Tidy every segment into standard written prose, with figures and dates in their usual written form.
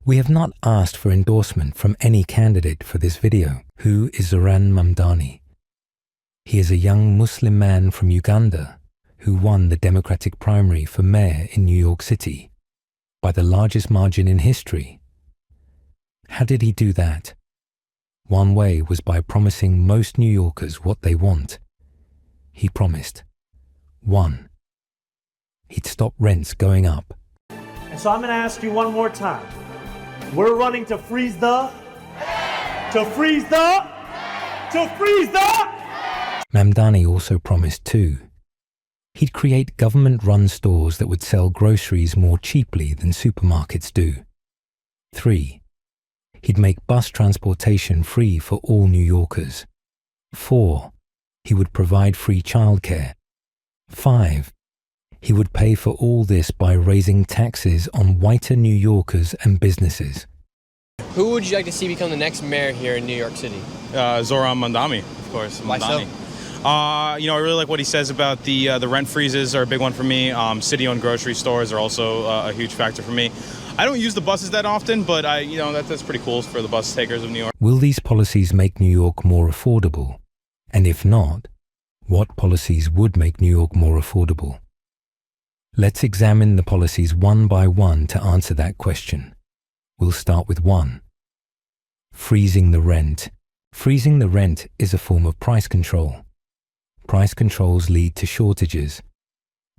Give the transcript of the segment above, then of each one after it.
We have not asked for endorsement from any candidate for this video. Who is Zohran Mamdani? He is a young Muslim man from Uganda who won the Democratic primary for mayor in New York City by the largest margin in history. How did he do that? One way was by promising most New Yorkers what they want. He promised, 1, he'd stop rents going up. And so I'm going to ask you one more time. We're running to freeze the... Mamdani also promised 2, he'd create government-run stores that would sell groceries more cheaply than supermarkets do. 3, he'd make bus transportation free for all New Yorkers. 4, he would provide free childcare. 5, he would pay for all this by raising taxes on whiter New Yorkers and businesses. Who would you like to see become the next mayor here in New York City? Zohran Mamdani, of course. Why so? I really like what he says about the rent freezes are a big one for me. City-owned grocery stores are also a huge factor for me. I don't use the buses that often, but that's pretty cool for the bus takers of New York. Will these policies make New York more affordable? And if not, what policies would make New York more affordable? Let's examine the policies one by one to answer that question. We'll start with 1. Freezing the rent. Freezing the rent is a form of price control. Price controls lead to shortages.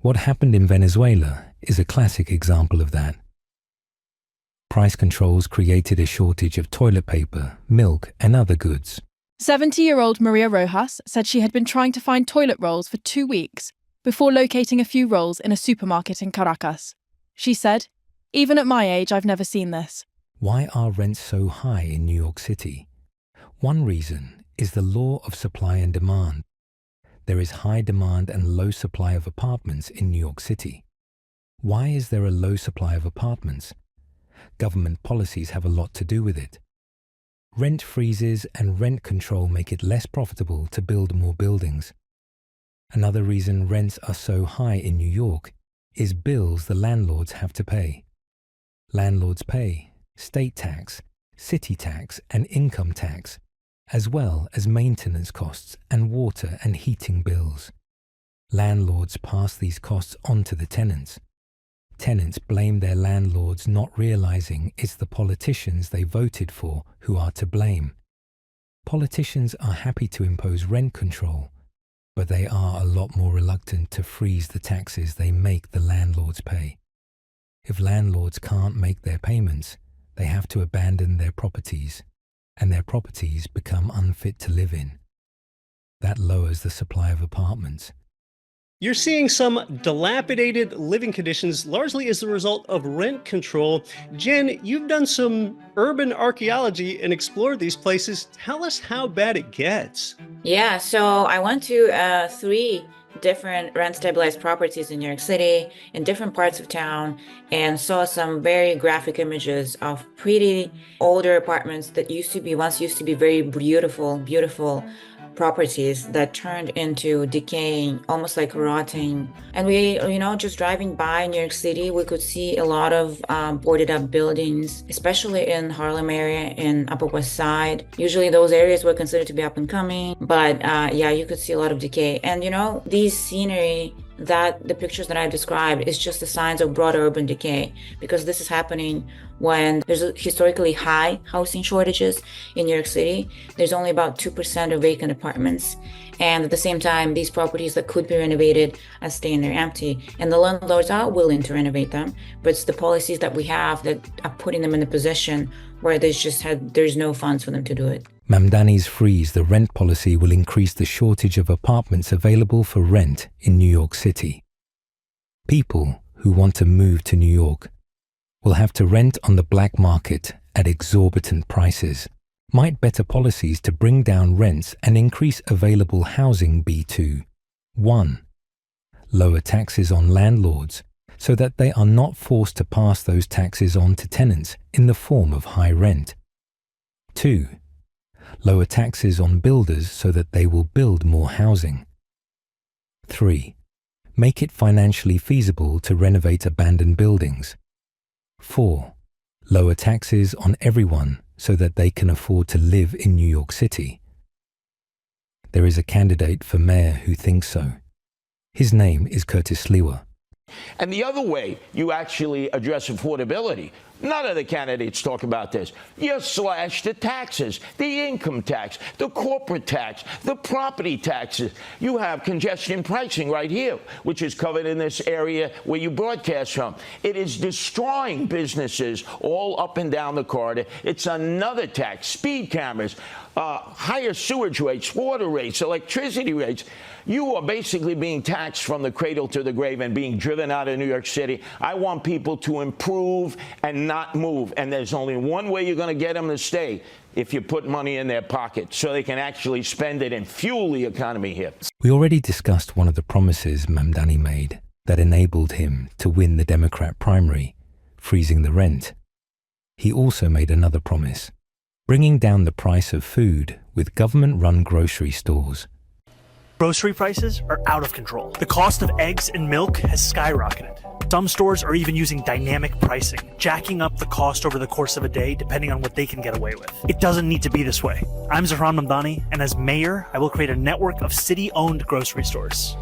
What happened in Venezuela is a classic example of that. Price controls created a shortage of toilet paper, milk, and other goods. 70-year-old Maria Rojas said she had been trying to find toilet rolls for 2 weeks before locating a few rolls in a supermarket in Caracas. She said, "Even at my age, I've never seen this." Why are rents so high in New York City? One reason is the law of supply and demand. There is high demand and low supply of apartments in New York City. Why is there a low supply of apartments? Government policies have a lot to do with it. Rent freezes and rent control make it less profitable to build more buildings. Another reason rents are so high in New York is bills the landlords have to pay. Landlords pay state tax, city tax, and income tax, as well as maintenance costs and water and heating bills. Landlords pass these costs on to the tenants. Tenants blame their landlords, not realizing it's the politicians they voted for who are to blame. Politicians are happy to impose rent control, but they are a lot more reluctant to freeze the taxes they make the landlords pay. If landlords can't make their payments, they have to abandon their properties, and their properties become unfit to live in. That lowers the supply of apartments. You're seeing some dilapidated living conditions largely as the result of rent control. Jen, you've done some urban archaeology and explored these places. Tell us how bad it gets. Yeah, so I went to 3 different rent-stabilized properties in New York City, in different parts of town, and saw some very graphic images of pretty older apartments that once used to be very beautiful properties that turned into decaying, almost like rotting. And we, just driving by New York City, we could see a lot of boarded up buildings, especially in Harlem area and Upper West Side. Usually those areas were considered to be up and coming, but you could see a lot of decay. And these scenery, that the pictures that I've described is just the signs of broader urban decay, because this is happening when there's historically high housing shortages in New York City. There's only about 2% of vacant apartments. And at the same time, these properties that could be renovated are staying there empty. And the landlords are willing to renovate them, but it's the policies that we have that are putting them in a position where there's no funds for them to do it. Mamdani's freeze the rent policy will increase the shortage of apartments available for rent in New York City. People who want to move to New York will have to rent on the black market at exorbitant prices. Might better policies to bring down rents and increase available housing be to 1. Lower taxes on landlords so that they are not forced to pass those taxes on to tenants in the form of high rent. 2. Lower taxes on builders so that they will build more housing. 3. Make it financially feasible to renovate abandoned buildings. 4. lower taxes on everyone so that they can afford to live in New York City. There is a candidate for mayor who thinks so. His name is Curtis Sliwa. And the other way you actually address affordability, none of the candidates talk about this. You slash the taxes, the income tax, the corporate tax, the property taxes. You have congestion pricing right here, which is covered in this area where you broadcast from. It is destroying businesses all up and down the corridor. It's another tax, speed cameras, higher sewage rates, water rates, electricity rates. You are basically being taxed from the cradle to the grave and being driven out of New York City. I want people to improve and not move. And there's only one way you're going to get them to stay, if you put money in their pocket so they can actually spend it and fuel the economy here. We already discussed one of the promises Mamdani made that enabled him to win the Democrat primary, freezing the rent. He also made another promise, bringing down the price of food with government-run grocery stores. Grocery prices are out of control. The cost of eggs and milk has skyrocketed. Some stores are even using dynamic pricing, jacking up the cost over the course of a day depending on what they can get away with. It doesn't need to be this way. I'm Zohran Mamdani, and as mayor, I will create a network of city-owned grocery stores.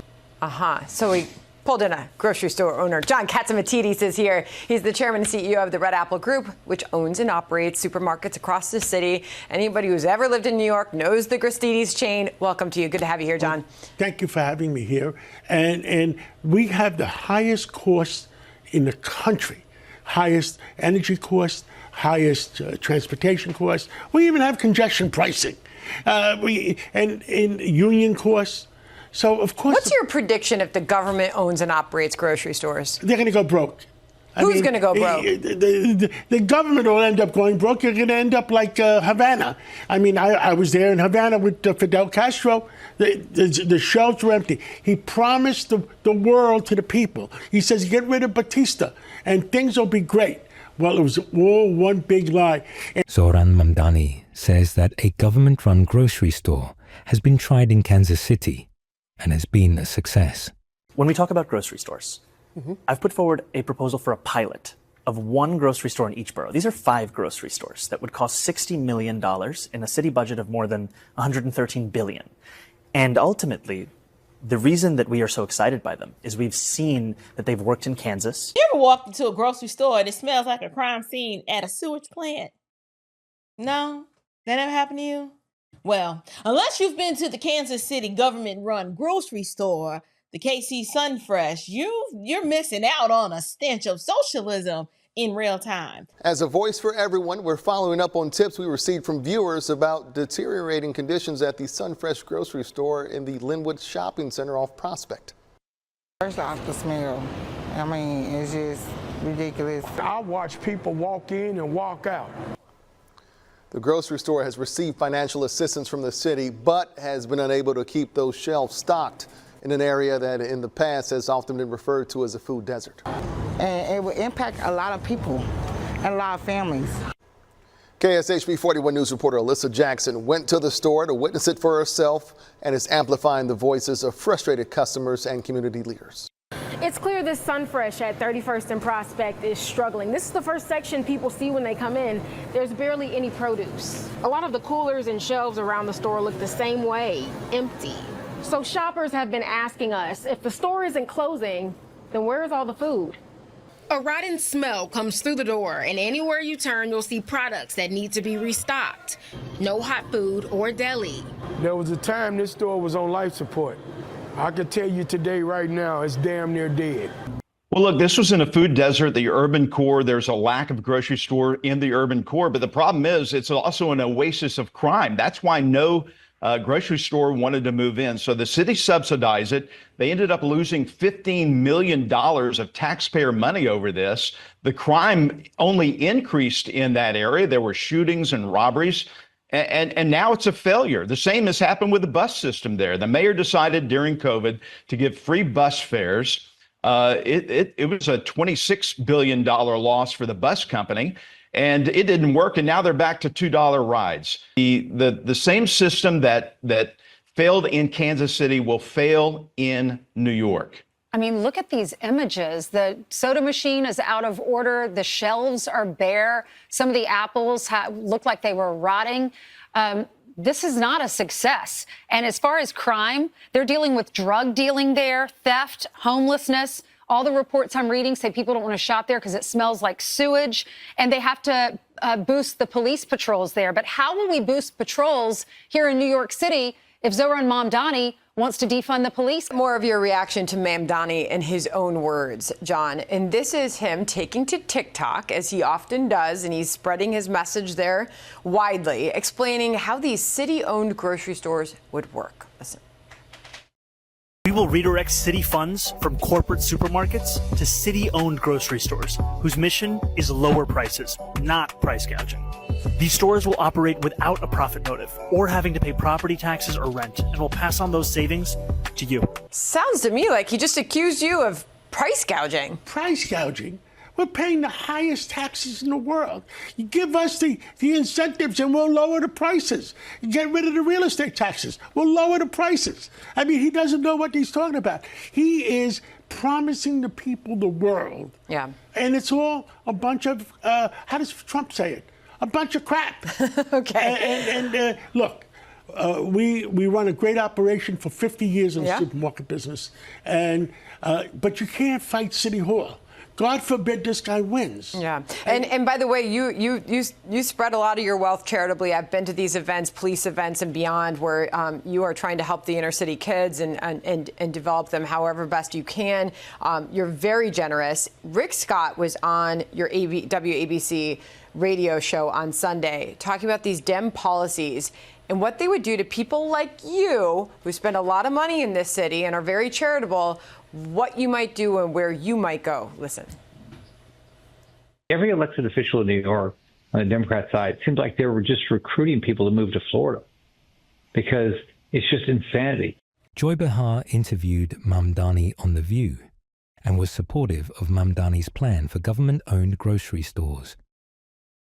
So we pulled in a grocery store owner. John Katzimatidis is here. He's the chairman and CEO of the Red Apple Group, which owns and operates supermarkets across the city. Anybody who's ever lived in New York knows the Gristidis chain. Welcome to you. Good to have you here, John. Thank you for having me here. And we have the highest costs in the country, highest energy costs, highest transportation costs. We even have congestion pricing. And union costs. So, of course. What's your prediction if the government owns and operates grocery stores? They're going to go broke. Who's going to go broke? The government will end up going broke. You're going to end up like Havana. I mean, I was there in Havana with Fidel Castro. The shelves were empty. He promised the world to the people. He says, get rid of Batista and things will be great. Well, it was all one big lie. Zohran Mamdani says that a government-run grocery store has been tried in Kansas City and has been a success. When we talk about grocery stores, I've put forward a proposal for a pilot of one grocery store in each borough. These are 5 grocery stores that would cost $60 million in a city budget of more than $113 billion. And ultimately, the reason that we are so excited by them is we've seen that they've worked in Kansas. You ever walked into a grocery store and it smells like a crime scene at a sewage plant? No? That ever happened to you? Well, unless you've been to the Kansas City government-run grocery store, the KC Sunfresh, you're missing out on a stench of socialism in real time. As a voice for everyone, we're following up on tips we received from viewers about deteriorating conditions at the Sunfresh grocery store in the Linwood Shopping Center off Prospect. First off, the smell. I mean, it's just ridiculous. I watch people walk in and walk out. The grocery store has received financial assistance from the city, but has been unable to keep those shelves stocked in an area that in the past has often been referred to as a food desert. And it will impact a lot of people and a lot of families. KSHB 41 News reporter Alyssa Jackson went to the store to witness it for herself and is amplifying the voices of frustrated customers and community leaders. It's clear this Sunfresh at 31st and Prospect is struggling. This is the first section people see when they come in. There's barely any produce. A lot of the coolers and shelves around the store look the same way, empty. So shoppers have been asking us, if the store isn't closing, then where's all the food? A rotten smell comes through the door, and anywhere you turn, you'll see products that need to be restocked. No hot food or deli. There was a time this store was on life support. I can tell you today, right now, it's damn near dead. Well, look, this was in a food desert, the urban core. There's a lack of grocery store in the urban core. But the problem is it's also an oasis of crime. That's why no grocery store wanted to move in. So the city subsidized it. They ended up losing $15 million of taxpayer money over this. The crime only increased in that area. There were shootings and robberies. And now it's a failure. The same has happened with the bus system there. The mayor decided during COVID to give free bus fares. It was a $26 billion loss for the bus company, and it didn't work. And now they're back to $2 rides. The same system that failed in Kansas City will fail in New York. I mean, look at these images. The soda machine is out of order. The shelves are bare. Some of the apples look like they were rotting. This is not a success. And as far as crime, they're dealing with drug dealing there, theft, homelessness. All the reports I'm reading say people don't want to shop there because it smells like sewage, and they have to boost the police patrols there. But how will we boost patrols here in New York City if Zohran Mamdani wants to defund the police? More of your reaction to Mamdani in his own words, John. And this is him taking to TikTok, as he often does, and he's spreading his message there widely, explaining how these city-owned grocery stores would work. Listen. We will redirect city funds from corporate supermarkets to city-owned grocery stores, whose mission is lower prices, not price gouging. These stores will operate without a profit motive or having to pay property taxes or rent, and will pass on those savings to you. Sounds to me like he just accused you of price gouging. Price gouging? We're paying the highest taxes in the world. You give us the incentives and we'll lower the prices. You get rid of the real estate taxes. We'll lower the prices. I mean, he doesn't know what he's talking about. He is promising the people the world. Yeah. And it's all a bunch of, how does Trump say it? A bunch of crap. Okay. And look, we run a great operation for 50 years in the supermarket business. And but you can't fight City Hall. God forbid this guy wins. Yeah. And by the way, you spread a lot of your wealth charitably. I've been to these events, police events and beyond, where you are trying to help the inner city kids and develop them however best you can. You're very generous. Rick Scott was on your WABC radio show on Sunday talking about these Dem policies and what they would do to people like you who spend a lot of money in this city and are very charitable, what you might do and where you might go. Listen. Every elected official in New York on the Democrat side seems like they were just recruiting people to move to Florida because it's just insanity. Joy Behar interviewed Mamdani on The View and was supportive of Mamdani's plan for government-owned grocery stores.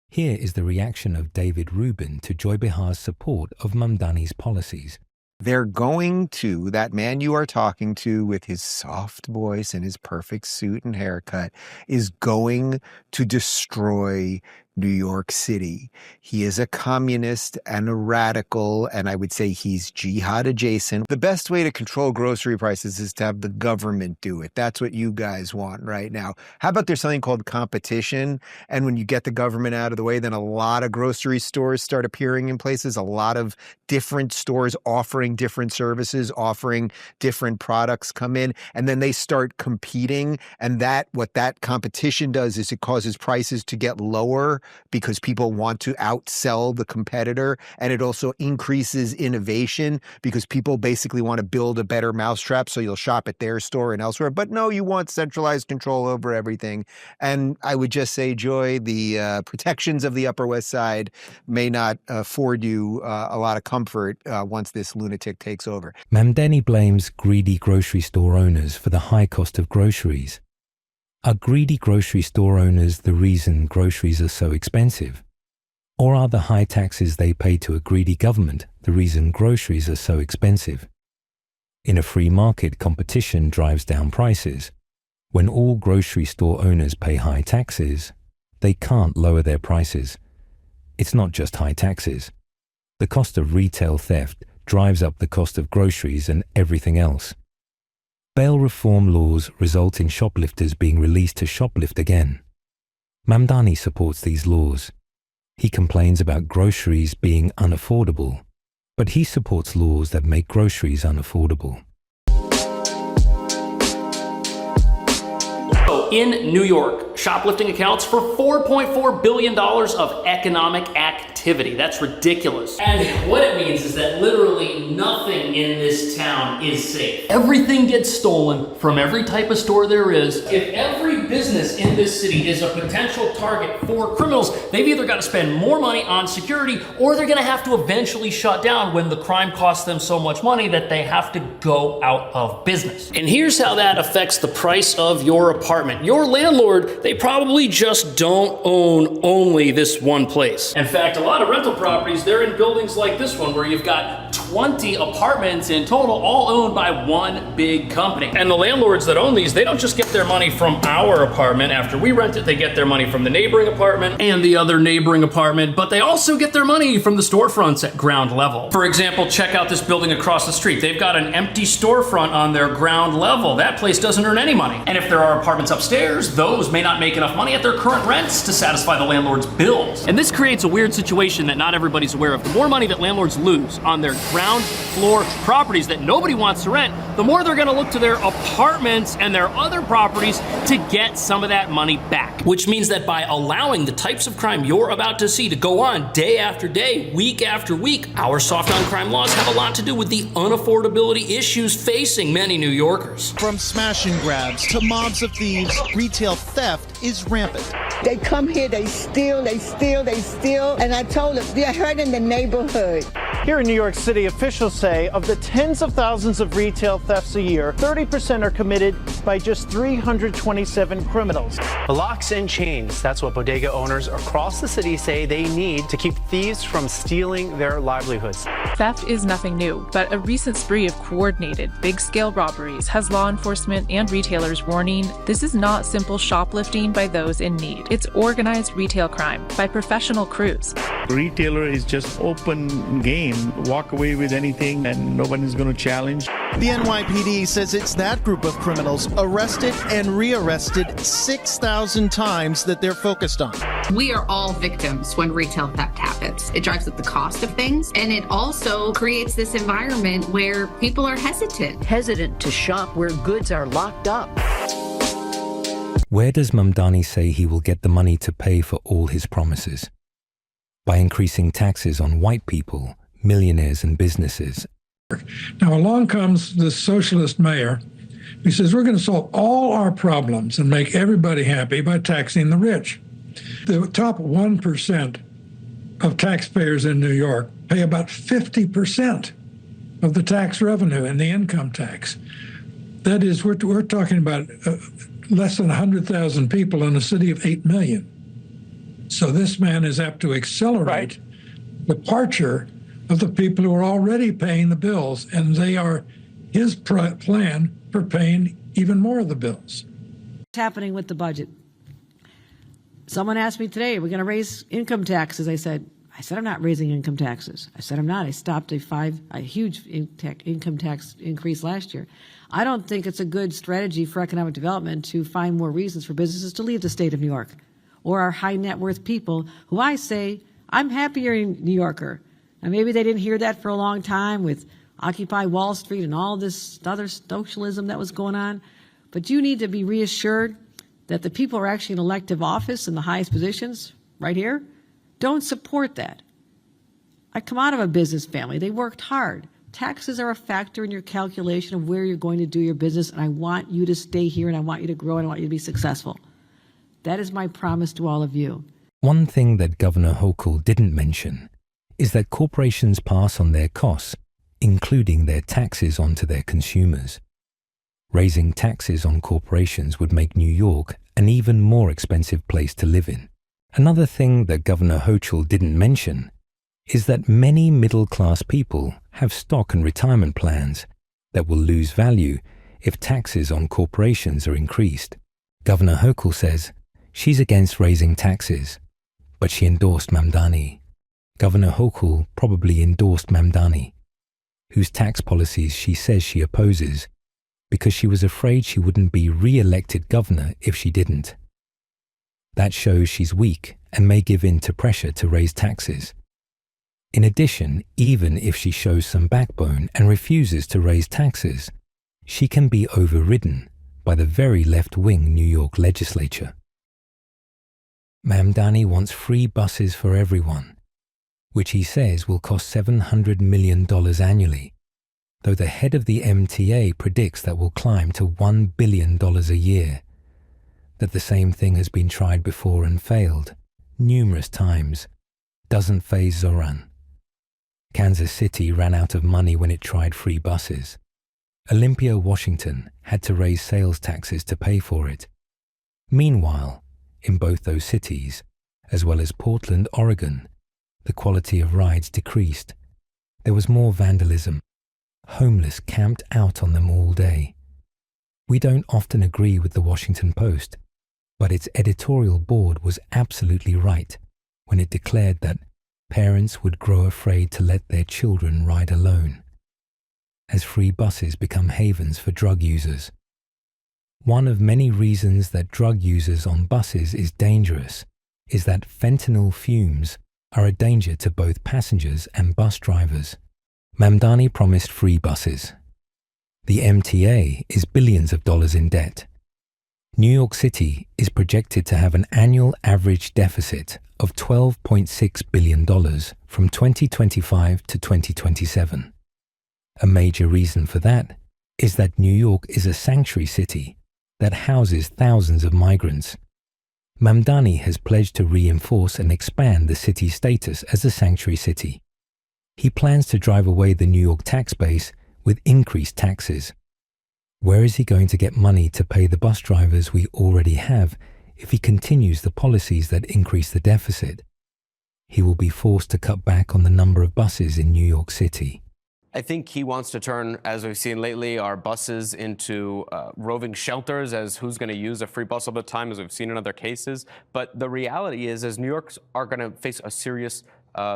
Here is the reaction of David Rubin to Joy Behar's support of Mamdani's policies. They're going to, that man you are talking to with his soft voice and his perfect suit and haircut, is going to destroy New York City. He is a communist and a radical, and I would say he's jihad adjacent. The best way to control grocery prices is to have the government do it. That's what you guys want right now. How about there's something called competition? And when you get the government out of the way, then a lot of grocery stores start appearing in places, a lot of different stores offering different services, offering different products come in, and then they start competing. And what that competition does is it causes prices to get lower because people want to outsell the competitor. And it also increases innovation because people basically want to build a better mousetrap, so you'll shop at their store and elsewhere. But no, you want centralized control over everything. And I would just say, Joy, the protections of the Upper West Side may not afford you a lot of comfort once this lunatic takes over. Mamdani blames greedy grocery store owners for the high cost of groceries. Are greedy grocery store owners the reason groceries are so expensive? Or are the high taxes they pay to a greedy government the reason groceries are so expensive? In a free market, competition drives down prices. When all grocery store owners pay high taxes, they can't lower their prices. It's not just high taxes. The cost of retail theft drives up the cost of groceries and everything else. Bail reform laws result in shoplifters being released to shoplift again. Mamdani supports these laws. He complains about groceries being unaffordable, but he supports laws that make groceries unaffordable. In New York, shoplifting accounts for $4.4 billion of economic activity. That's ridiculous. And what it means is that literally nothing in this town is safe. Everything gets stolen from every type of store there is. If every business in this city is a potential target for criminals, they've either got to spend more money on security or they're going to have to eventually shut down when the crime costs them so much money that they have to go out of business. And here's how that affects the price of your apartment. Your landlord, they probably just don't own only this one place. In fact, a lot of rental properties, they're in buildings like this one where you've got 20 apartments in total, all owned by one big company. And the landlords that own these, they don't just get their money from our apartment after we rent it, they get their money from the neighboring apartment and the other neighboring apartment, but they also get their money from the storefronts at ground level. For example, check out this building across the street. They've got an empty storefront on their ground level. That place doesn't earn any money. And if there are apartments upstairs, those may not make enough money at their current rents to satisfy the landlord's bills. And this creates a weird situation that not everybody's aware of. The more money that landlords lose on their ground floor properties that nobody wants to rent, the more they're gonna look to their apartments and their other properties to get some of that money back. Which means that by allowing the types of crime you're about to see to go on day after day, week after week, our soft on crime laws have a lot to do with the unaffordability issues facing many New Yorkers. From smash and grabs to mobs of thieves, retail theft is rampant. They come here, they steal, and I told them they're hurting the neighborhood. Here in New York City, officials say of the tens of thousands of retail thefts a year, 30% are committed by just 327 criminals. The locks and chains, that's what bodega owners across the city say they need to keep thieves from stealing their livelihoods. Theft is nothing new, but a recent spree of coordinated, big-scale robberies has law enforcement and retailers warning this is not simple shoplifting by those in need. It's organized retail crime by professional crews. Retailer is just open game. Walk away with anything and nobody's going to challenge. The NYPD says it's that group of criminals arrested and rearrested 6,000 times that they're focused on. We are all victims when retail theft happens. It drives up the cost of things, and it also creates this environment where people are hesitant to shop where goods are locked up. Where does Mamdani say he will get the money to pay for all his promises? By increasing taxes on white people, millionaires and businesses. Now along comes this socialist mayor. He says, we're going to solve all our problems and make everybody happy by taxing the rich. The top 1% of taxpayers in New York pay about 50% of the tax revenue in the income tax. That is, we're talking about less than 100,000 people in a city of 8 million. So this man is apt to accelerate departure of the people who are already paying the bills, and they are his plan for paying even more of the bills. What's happening with the budget? Someone asked me today, we're going to raise income taxes. I said, I'm not raising income taxes. I said, I'm not. I stopped a huge income tax increase last year. I don't think it's a good strategy for economic development to find more reasons for businesses to leave the state of New York or our high net worth people who I say, I'm happier in New Yorker. And maybe they didn't hear that for a long time with Occupy Wall Street and all this other socialism that was going on. But you need to be reassured that the people who are actually in elective office in the highest positions right here don't support that. I come out of a business family. They worked hard. Taxes are a factor in your calculation of where you're going to do your business, and I want you to stay here, and I want you to grow, and I want you to be successful. That is my promise to all of you. One thing that Governor Hochul didn't mention is that corporations pass on their costs, including their taxes, onto their consumers. Raising taxes on corporations would make New York an even more expensive place to live in. Another thing that Governor Hochul didn't mention is that many middle-class people have stock and retirement plans that will lose value if taxes on corporations are increased. Governor Hochul says she's against raising taxes, but she endorsed Mamdani. Governor Hochul probably endorsed Mamdani, whose tax policies she says she opposes because she was afraid she wouldn't be re-elected governor if she didn't. That shows she's weak and may give in to pressure to raise taxes. In addition, even if she shows some backbone and refuses to raise taxes, she can be overridden by the very left-wing New York legislature. Mamdani wants free buses for everyone, which he says will cost $700 million annually, though the head of the MTA predicts that will climb to $1 billion a year. That the same thing has been tried before and failed, numerous times, doesn't faze Zohran. Kansas City ran out of money when it tried free buses. Olympia, Washington had to raise sales taxes to pay for it. Meanwhile, in both those cities, as well as Portland, Oregon, the quality of rides decreased. there was more vandalism. Homeless camped out on them all day. We don't often agree with the Washington Post, but its editorial board was absolutely right when it declared that parents would grow afraid to let their children ride alone, as free buses become havens for drug users. One of many reasons that drug users on buses is dangerous is that fentanyl fumes are a danger to both passengers and bus drivers. Mamdani promised free buses. The MTA is billions of dollars in debt. New York City is projected to have an annual average deficit of $12.6 billion from 2025 to 2027. A major reason for that is that New York is a sanctuary city that houses thousands of migrants. Mamdani has pledged to reinforce and expand the city's status as a sanctuary city. He plans to drive away the New York tax base with increased taxes. Where is he going to get money to pay the bus drivers we already have if he continues the policies that increase the deficit? He will be forced to cut back on the number of buses in New York City. I think he wants to turn, as we've seen lately, our buses into roving shelters, as who's going to use a free bus all the time, as we've seen in other cases. But the reality is New Yorkers are going to face a serious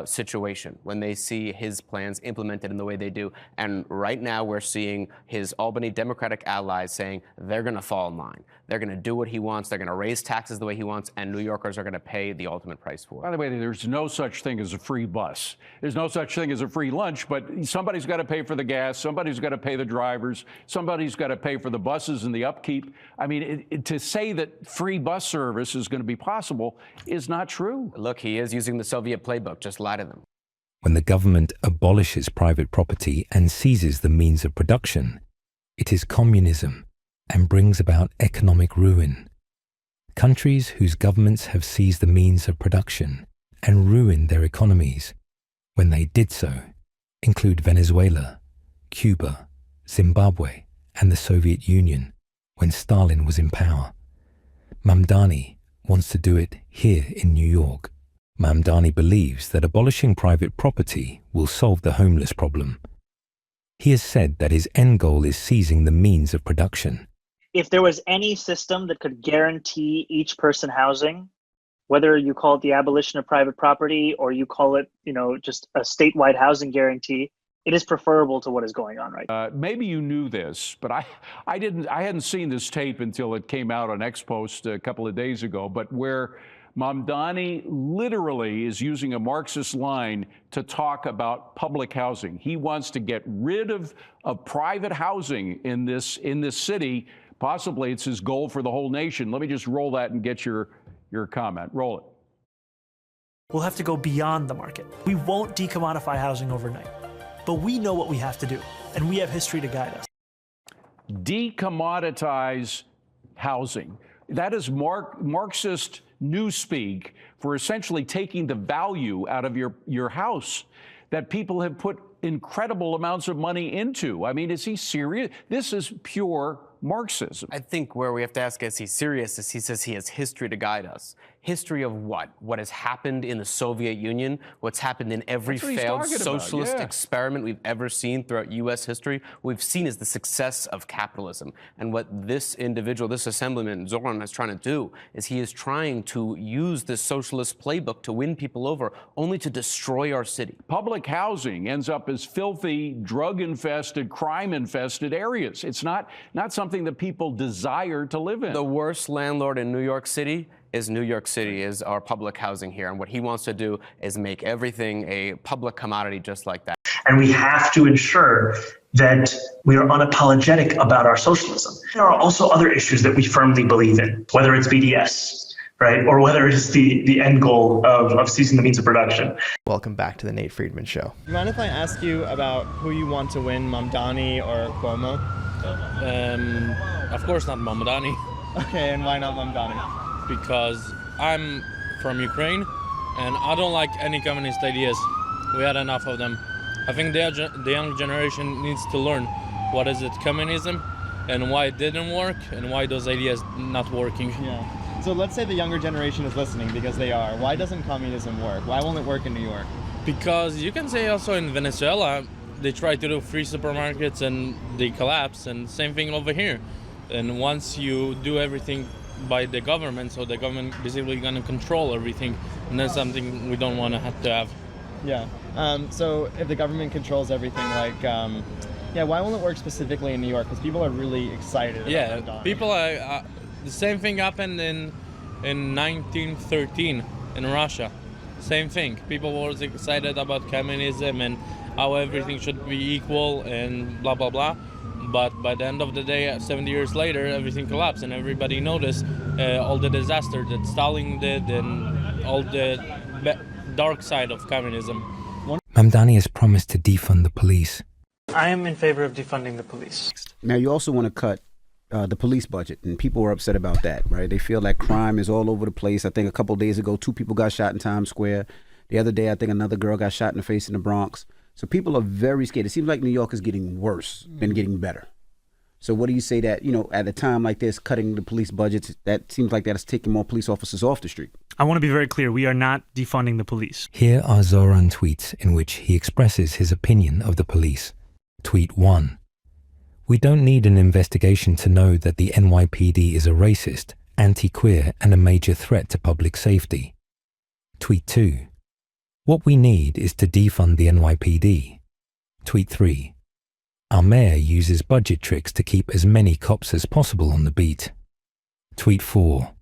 situation when they see his plans implemented in the way they do. And right now we're seeing his Albany Democratic allies saying they're going to fall in line. They're going to do what he wants. They're going to raise taxes the way he wants, and New Yorkers are going to pay the ultimate price for it. By the way, there's no such thing as a free bus. There's no such thing as a free lunch, but somebody's got to pay for the gas. Somebody's got to pay the drivers. Somebody's got to pay for the buses and the upkeep. I mean, to say that free bus service is going to be possible is not true. Look, he is using the Soviet playbook. Just lie to them. When the government abolishes private property and seizes the means of production, it is communism and brings about economic ruin. Countries whose governments have seized the means of production and ruined their economies when they did so include Venezuela, Cuba, Zimbabwe, and the Soviet Union when Stalin was in power. Mamdani wants to do it here in New York. Mamdani believes that abolishing private property will solve the homeless problem. He has said that his end goal is seizing the means of production. If there was any system that could guarantee each person housing, whether you call it the abolition of private property or you call it, just a statewide housing guarantee, it is preferable to what is going on right now. Maybe you knew this, but I hadn't seen this tape until it came out on X Post a couple of days ago, but where Mamdani literally is using a Marxist line to talk about public housing. He wants to get rid of private housing in this city. Possibly it's his goal for the whole nation. Let me just roll that and get your comment. Roll it. We'll have to go beyond the market. We won't decommodify housing overnight, but we know what we have to do, and we have history to guide us. Decommoditize housing. That is Marxist newspeak for essentially taking the value out of your house that people have put incredible amounts of money into. I mean, is he serious? This is pure Marxism. I think where we have to ask, is he serious, is he says he has history to guide us. History of what? What has happened in the Soviet Union? What's happened in every failed socialist experiment we've ever seen throughout U.S. history? We've seen is the success of capitalism. And what this individual, this assemblyman, Zohran, is trying to do is he is trying to use this socialist playbook to win people over, only to destroy our city. Public housing ends up as filthy, drug-infested, crime-infested areas. It's not something that people desire to live in. The worst landlord in New York City is our public housing here. And what he wants to do is make everything a public commodity just like that. And we have to ensure that we are unapologetic about our socialism. There are also other issues that we firmly believe in, whether it's BDS, right, or whether it's the end goal of seizing the means of production. Welcome back to the Nate Friedman Show. Do you mind if I ask you about who you want to win, Mamdani or Cuomo? Of course not Mamdani. Okay, and why not Mamdani? Because I'm from Ukraine and I don't like any communist ideas. We had enough of them. I think the young generation needs to learn what is it communism and why it didn't work and why those ideas not working. Yeah. So let's say the younger generation is listening, because they are. Why doesn't communism work? Why won't it work in New York? Because you can say also in Venezuela, they try to do free supermarkets and they collapse, and same thing over here. And once you do everything by the government, so the government basically going to control everything, and that's something we don't want to have. Yeah. So if the government controls everything, like, why won't it work specifically in New York? Because people are really excited about Mamdani. People are. The same thing happened in 1913 in Russia. Same thing. People were excited about communism and how everything should be equal and blah blah blah. But by the end of the day, 70 years later, everything collapsed, and everybody noticed all the disaster that Stalin did and all the dark side of communism. Mamdani has promised to defund the police. I am in favor of defunding the police. Now, you also want to cut the police budget, and people are upset about that, right? They feel like crime is all over the place. I think a couple of days ago, 2 people got shot in Times Square. The other day, I think another girl got shot in the face in the Bronx. So people are very scared. It seems like New York is getting worse than getting better. So what do you say that, at a time like this, cutting the police budgets, that seems like that is taking more police officers off the street? I want to be very clear. We are not defunding the police. Here are Zohran tweets in which he expresses his opinion of the police. Tweet 1. We don't need an investigation to know that the NYPD is a racist, anti-queer, and a major threat to public safety. Tweet 2. What we need is to defund the NYPD. Tweet 3. Our mayor uses budget tricks to keep as many cops as possible on the beat. Tweet 4.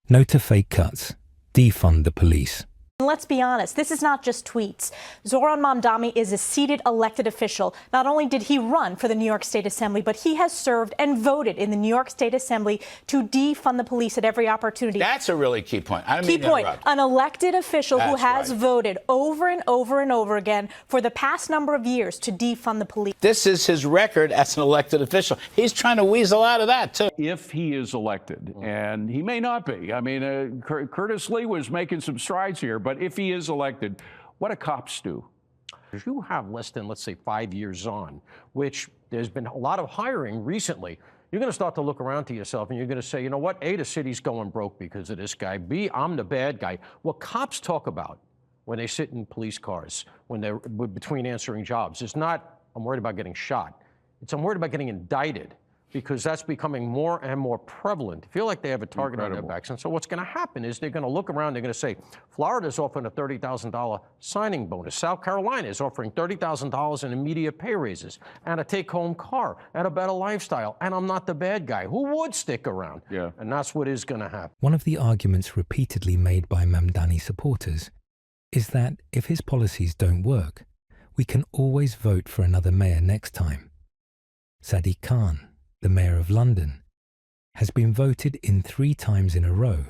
No to fake cuts. Defund the police. Let's be honest, this is not just tweets. Zohran Mamdani is a seated elected official. Not only did he run for the New York State Assembly, but he has served and voted in the New York State Assembly to defund the police at every opportunity. That's a really key point. I don't key mean to point. interrupt. An elected official who has right. voted over and over and over again for the past number of years to defund the police. This is his record as an elected official. He's trying to weasel out of that, too. If he is elected, and he may not be. I mean, Curtis Lee was making some strides here, but if he is elected, what do cops do? If you have less than, let's say, 5 years on, which there's been a lot of hiring recently, you're going to start to look around to yourself and you're going to say, you know what, A, the city's going broke because of this guy. B, I'm the bad guy. What cops talk about when they sit in police cars, when they're between answering jobs, is not, I'm worried about getting shot. It's, I'm worried about getting indicted, because that's becoming more and more prevalent. Feel like they have a target on their backs. And so what's going to happen is they're going to look around, they're going to say, Florida's offering a $30,000 signing bonus. South Carolina is offering $30,000 in immediate pay raises and a take-home car and a better lifestyle. And I'm not the bad guy. Who would stick around? Yeah. And that's what is going to happen. One of the arguments repeatedly made by Mamdani supporters is that if his policies don't work, we can always vote for another mayor next time. Sadiq Khan, the mayor of London, has been voted in 3 times in a row,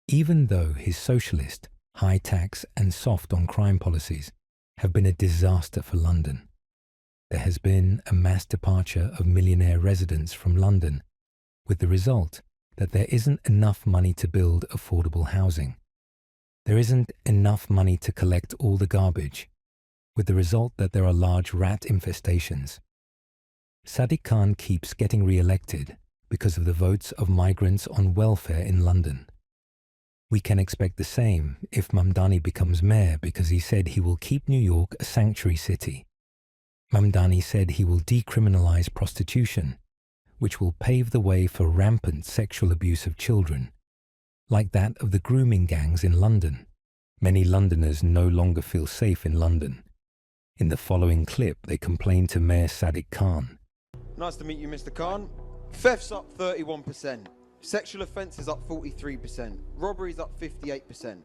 even though his socialist, high tax and soft on crime policies have been a disaster for London. There has been a mass departure of millionaire residents from London, with the result that there isn't enough money to build affordable housing. There isn't enough money to collect all the garbage, with the result that there are large rat infestations. Sadiq Khan keeps getting re-elected because of the votes of migrants on welfare in London. We can expect the same if Mamdani becomes mayor, because he said he will keep New York a sanctuary city. Mamdani said he will decriminalize prostitution, which will pave the way for rampant sexual abuse of children, like that of the grooming gangs in London. Many Londoners no longer feel safe in London. In the following clip, they complain to Mayor Sadiq Khan. Nice to meet you, Mr. Khan. Thefts up 31%. Sexual offences up 43%. Robberies up 58%.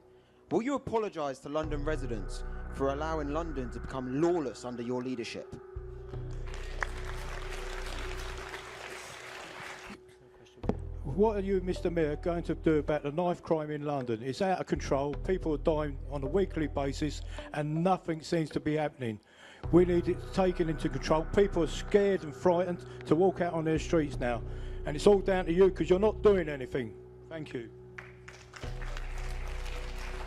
Will you apologise to London residents for allowing London to become lawless under your leadership? What are you, Mr. Mayor, going to do about the knife crime in London? It's out of control. People are dying on a weekly basis and nothing seems to be happening. We need it taken into control. People are scared and frightened to walk out on their streets now. And it's all down to you because you're not doing anything. Thank you.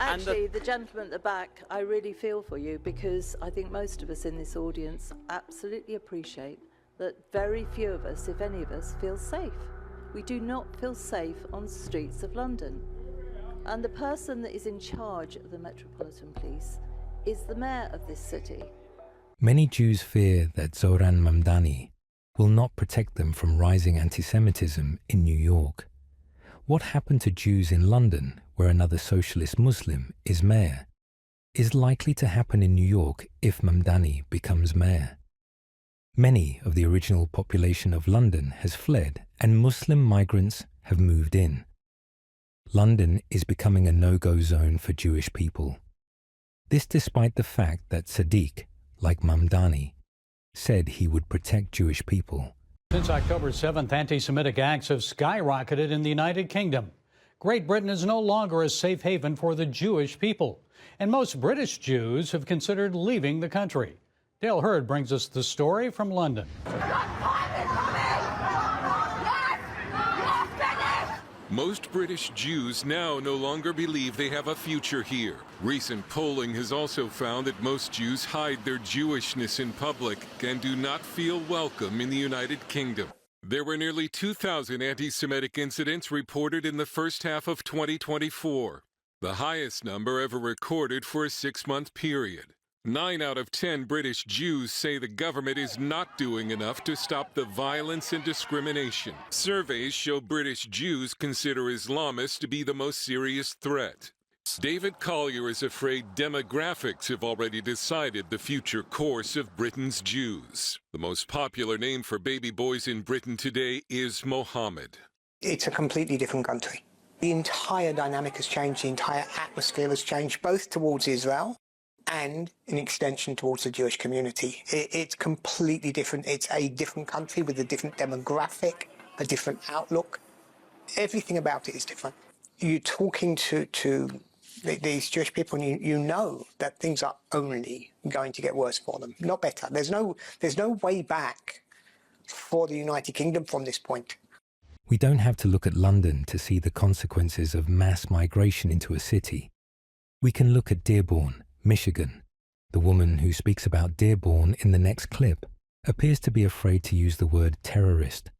Actually, the gentleman at the back, I really feel for you, because I think most of us in this audience absolutely appreciate that very few of us, if any of us, feel safe. We do not feel safe on the streets of London. And the person that is in charge of the Metropolitan Police is the mayor of this city. Many Jews fear that Zohran Mamdani will not protect them from rising anti-Semitism in New York. What happened to Jews in London, where another socialist Muslim is mayor, is likely to happen in New York if Mamdani becomes mayor. Many of the original population of London has fled and Muslim migrants have moved in. London is becoming a no-go zone for Jewish people. This despite the fact that Sadiq, like Mamdani, said he would protect Jewish people. Since October 7th, anti-Semitic acts have skyrocketed in the United Kingdom. Great Britain is no longer a safe haven for the Jewish people, and most British Jews have considered leaving the country. Dale Hurd brings us the story from London. Most British Jews now no longer believe they have a future here. Recent polling has also found that most Jews hide their Jewishness in public and do not feel welcome in the United Kingdom. There were nearly 2,000 anti-Semitic incidents reported in the first half of 2024, the highest number ever recorded for a 6-month period. 9 out of 10 British Jews say the government is not doing enough to stop the violence and discrimination. Surveys show British Jews consider Islamists to be the most serious threat. David Collier is afraid demographics have already decided the future course of Britain's Jews. The most popular name for baby boys in Britain today is Mohammed. It's a completely different country. The entire dynamic has changed, the entire atmosphere has changed, both towards Israel and an extension towards the Jewish community. It's completely different. It's a different country with a different demographic, a different outlook. Everything about it is different. You're talking to these Jewish people, and you know that things are only going to get worse for them, not better. There's no way back for the United Kingdom from this point. We don't have to look at London to see the consequences of mass migration into a city. We can look at Dearborn, Michigan. The woman who speaks about Dearborn in the next clip appears to be afraid to use the word terrorist.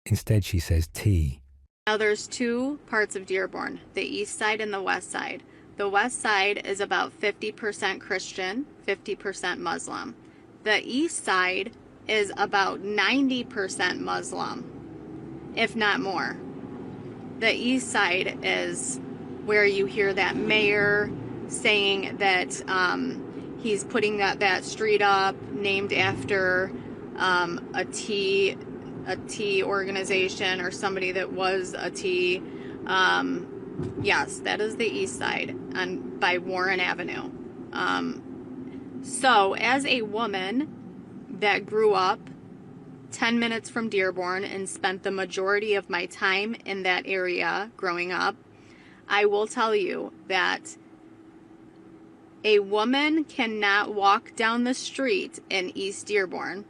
Instead, she says T. Now there's two parts of Dearborn, the east side and the west side. The west side is about 50% Christian, 50% Muslim. The east side is about 90% Muslim, if not more. The east side is where you hear that mayor saying that he's putting that street up named after a T organization or somebody that was a T. Yes, that is the east side by Warren Avenue. So as a woman that grew up 10 minutes from Dearborn and spent the majority of my time in that area growing up, I will tell you that a woman cannot walk down the street in East Dearborn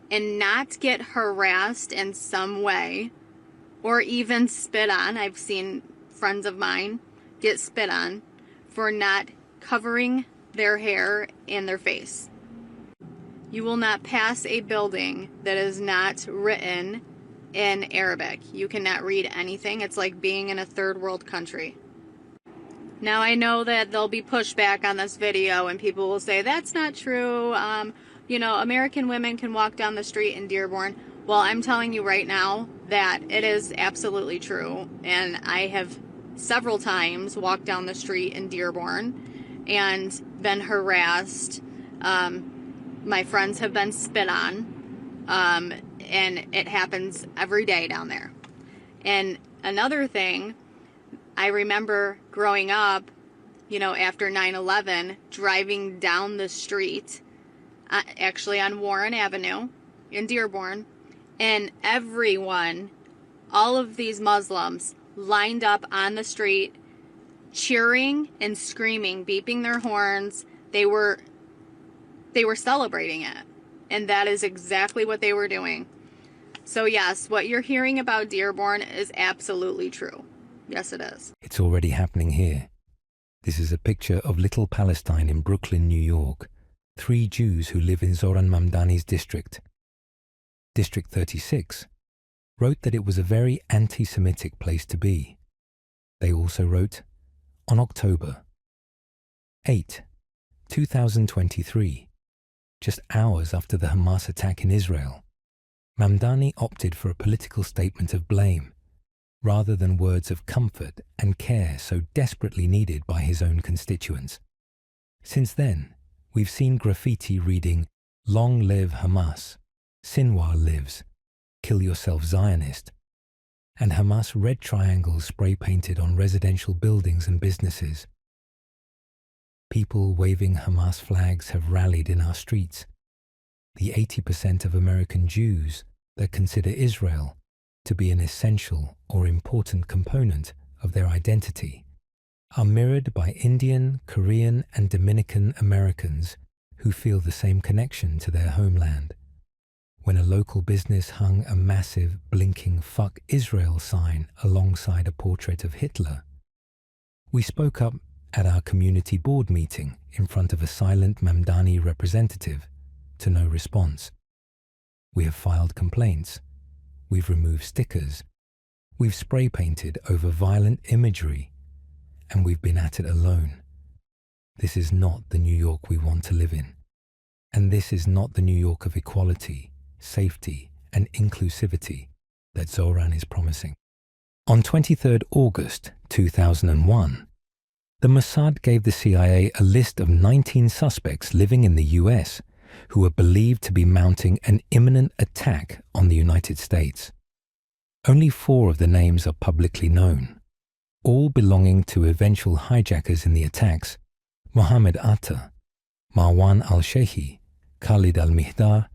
and not get harassed in some way or even spit on. I've seen friends of mine get spit on for not covering their hair and their face. You will not pass a building that is not written in Arabic. You cannot read anything. It's like being in a third world country. Now I know that there'll be pushback on this video and people will say that's not true. You know, American women can walk down the street in Dearborn. Well, I'm telling you right now that it is absolutely true. And I have several times walked down the street in Dearborn and been harassed. My friends have been spit on. And it happens every day down there. And another thing, I remember growing up, you know, after 9/11, driving down the street, actually on Warren Avenue in Dearborn, and everyone, all of these Muslims lined up on the street, cheering and screaming, beeping their horns. They were celebrating it. And that is exactly what they were doing. So yes, what you're hearing about Dearborn is absolutely true. Yes, it is. It's already happening here. This is a picture of Little Palestine in Brooklyn, New York. 3 Jews who live in Zohran Mamdani's district. District 36 wrote that it was a very anti-Semitic place to be. They also wrote, on October 8, 2023, just hours after the Hamas attack in Israel, Mamdani opted for a political statement of blame, rather than words of comfort and care so desperately needed by his own constituents. Since then, we've seen graffiti reading, "Long live Hamas," "Sinwar lives," "Kill yourself Zionist," and Hamas red triangles spray-painted on residential buildings and businesses. People waving Hamas flags have rallied in our streets. The 80% of American Jews that consider Israel to be an essential or important component of their identity are mirrored by Indian, Korean, and Dominican Americans who feel the same connection to their homeland. When a local business hung a massive, blinking "Fuck Israel" sign alongside a portrait of Hitler, we spoke up at our community board meeting in front of a silent Mamdani representative to no response. We have filed complaints. We've removed stickers. We've spray painted over violent imagery, and we've been at it alone. This is not the New York we want to live in. And this is not the New York of equality, safety, and inclusivity that Zohran is promising. On 23rd August 2001, the Mossad gave the CIA a list of 19 suspects living in the US who were believed to be mounting an imminent attack on the United States. Only 4 of the names are publicly known, all belonging to eventual hijackers in the attacks: Mohammed Atta, Marwan al-Sheikhi, Khalid al-Mihdar,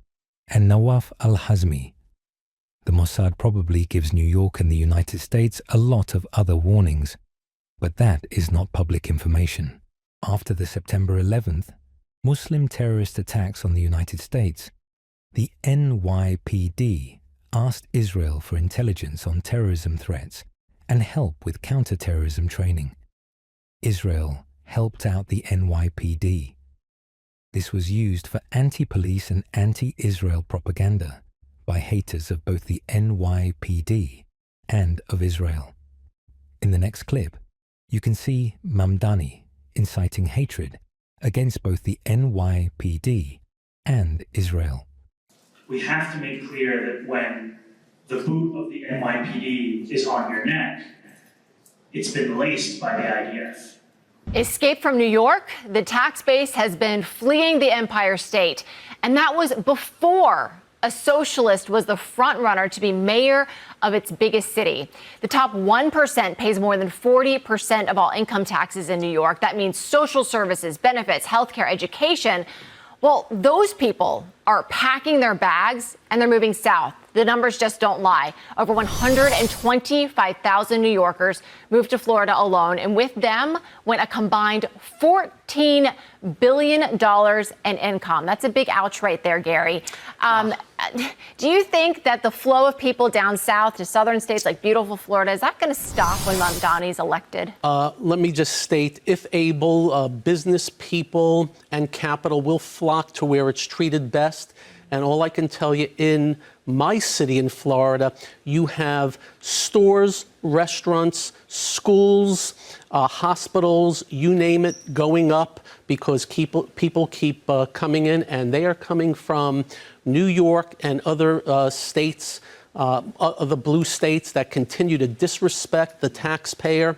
and Nawaf al-Hazmi. The Mossad probably gives New York and the United States a lot of other warnings, but that is not public information. After the September 11th Muslim terrorist attacks on the United States, the NYPD asked Israel for intelligence on terrorism threats and help with counterterrorism training. Israel helped out the NYPD. This was used for anti-police and anti-Israel propaganda by haters of both the NYPD and of Israel. In the next clip, you can see Mamdani inciting hatred against both the NYPD and Israel. We have to make clear that when the boot of the NYPD is on your neck, it's been laced by the IDF. Escape from New York, the tax base has been fleeing the Empire State. And that was before a socialist was the front runner to be mayor of its biggest city. The top 1% pays more than 40% of all income taxes in New York. That means social services, benefits, healthcare, education. Well, those people are packing their bags and they're moving south. The numbers just don't lie. Over 125,000 New Yorkers moved to Florida alone, and with them went a combined $14 billion in income. That's a big ouch right there, Gary. Do you think that the flow of people down south to southern states like beautiful Florida, is that going to stop when Mamdani's elected? Let me just state, if able, business people and capital will flock to where it's treated best. And all I can tell you, in my city in Florida, you have stores, restaurants, schools, hospitals, you name it, going up because people keep coming in, and they are coming from New York and other states, the blue states that continue to disrespect the taxpayer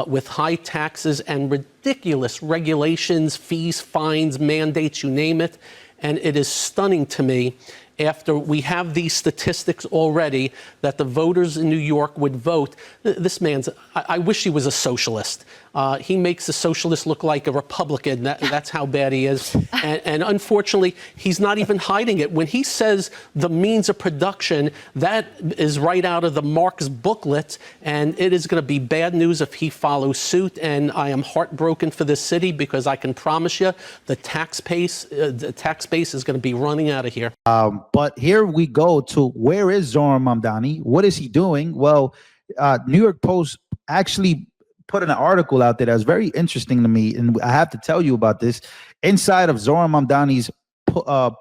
with high taxes and ridiculous regulations, fees, fines, mandates, you name it. And it is stunning to me, after we have these statistics already, that the voters in New York would vote. This man's, I wish he was a socialist. He makes the socialist look like a Republican. That's how bad he is. And unfortunately, he's not even hiding it. When he says the means of production, that is right out of the Marx booklet. And it is going to be bad news if he follows suit. And I am heartbroken for this city, because I can promise you the tax base is going to be running out of here. But here we go to, where is Zohran Mamdani? What is he doing? Well, New York Post actually put an article out there that was very interesting to me, and I have to tell you about this. Inside of Zohran Mamdani's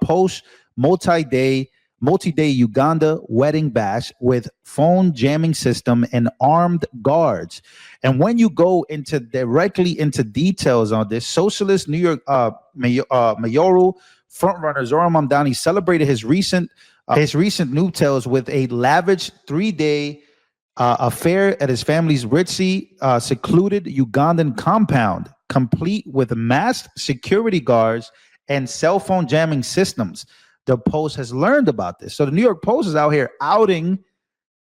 post multi-day multi-day Uganda wedding bash with phone jamming system and armed guards. And when you go directly into details on this, socialist New York mayoral frontrunner Zohran Mamdani celebrated his recent nuptials with a lavish 3-day affair at his family's ritzy, secluded Ugandan compound, complete with masked security guards and cell phone jamming systems. The Post has learned about this. So the New York Post is out here outing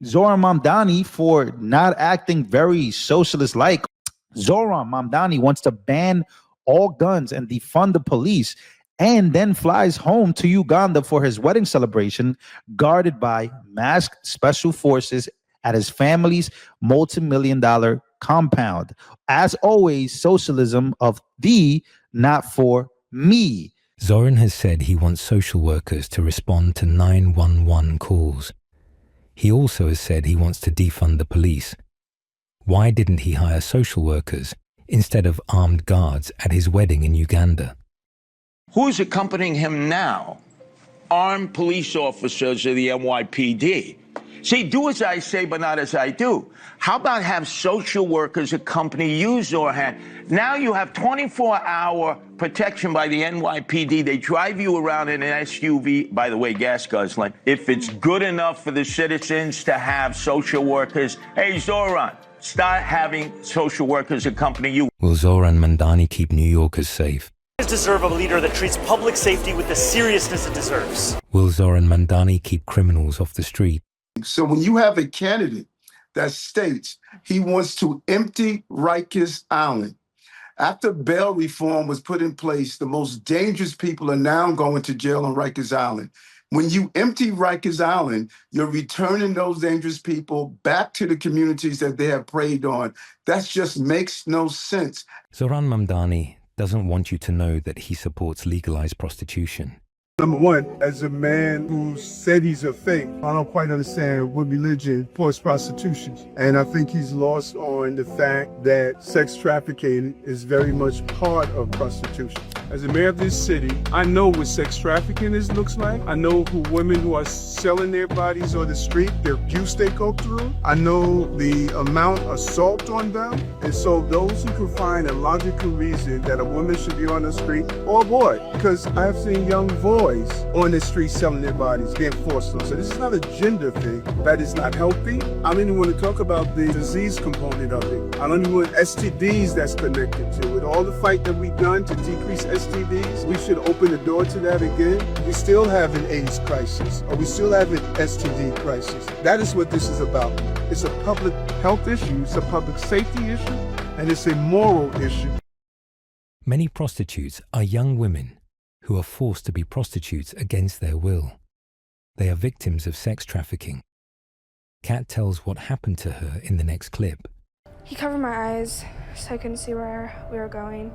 Zohran Mamdani for not acting very socialist-like. Zohran Mamdani wants to ban all guns and defund the police, and then flies home to Uganda for his wedding celebration, guarded by masked special forces at his family's multi-million-dollar compound. As always, socialism of the not for me. Zohran has said he wants social workers to respond to 911 calls. He also has said he wants to defund the police. Why didn't he hire social workers instead of armed guards at his wedding in Uganda? Who's accompanying him now? Armed police officers of the NYPD. See, do as I say, but not as I do. How about have social workers accompany you, Zohran? Now you have 24-hour protection by the NYPD. They drive you around in an SUV, by the way, gas guzzling. If it's good enough for the citizens to have social workers, hey, Zohran, start having social workers accompany you. Will Zohran Mamdani keep New Yorkers safe? Deserve a leader that treats public safety with the seriousness it deserves. Will Zohran Mamdani keep criminals off the street? So when you have a candidate that states he wants to empty Rikers Island, after bail reform was put in place, the most dangerous people are now going to jail on Rikers Island. When you empty Rikers Island, you're returning those dangerous people back to the communities that they have preyed on. That just makes no sense. Zohran Mamdani doesn't want you to know that he supports legalized prostitution. Number one, as a man who said he's a faith, I don't quite understand what religion supports prostitution. And I think he's lost on the fact that sex trafficking is very much part of prostitution. As a mayor of this city, I know what sex trafficking looks like. I know who women who are selling their bodies on the street, their abuse they go through. I know the amount of assault on them. And so those who can find a logical reason that a woman should be on the street, or a boy, because I've seen young boys on the street selling their bodies, being forced on. So this is not a gender thing. That is not healthy. I don't even want to talk about the disease component of it. I don't even want STDs that's connected to it. All the fight that we've done to decrease STDs, we should open the door to that again. We still have an AIDS crisis, or we still have an STD crisis. That is what this is about. It's a public health issue, it's a public safety issue, and it's a moral issue. Many prostitutes are young women who are forced to be prostitutes against their will. They are victims of sex trafficking. Kat tells what happened to her in the next clip. He covered my eyes so I couldn't see where we were going.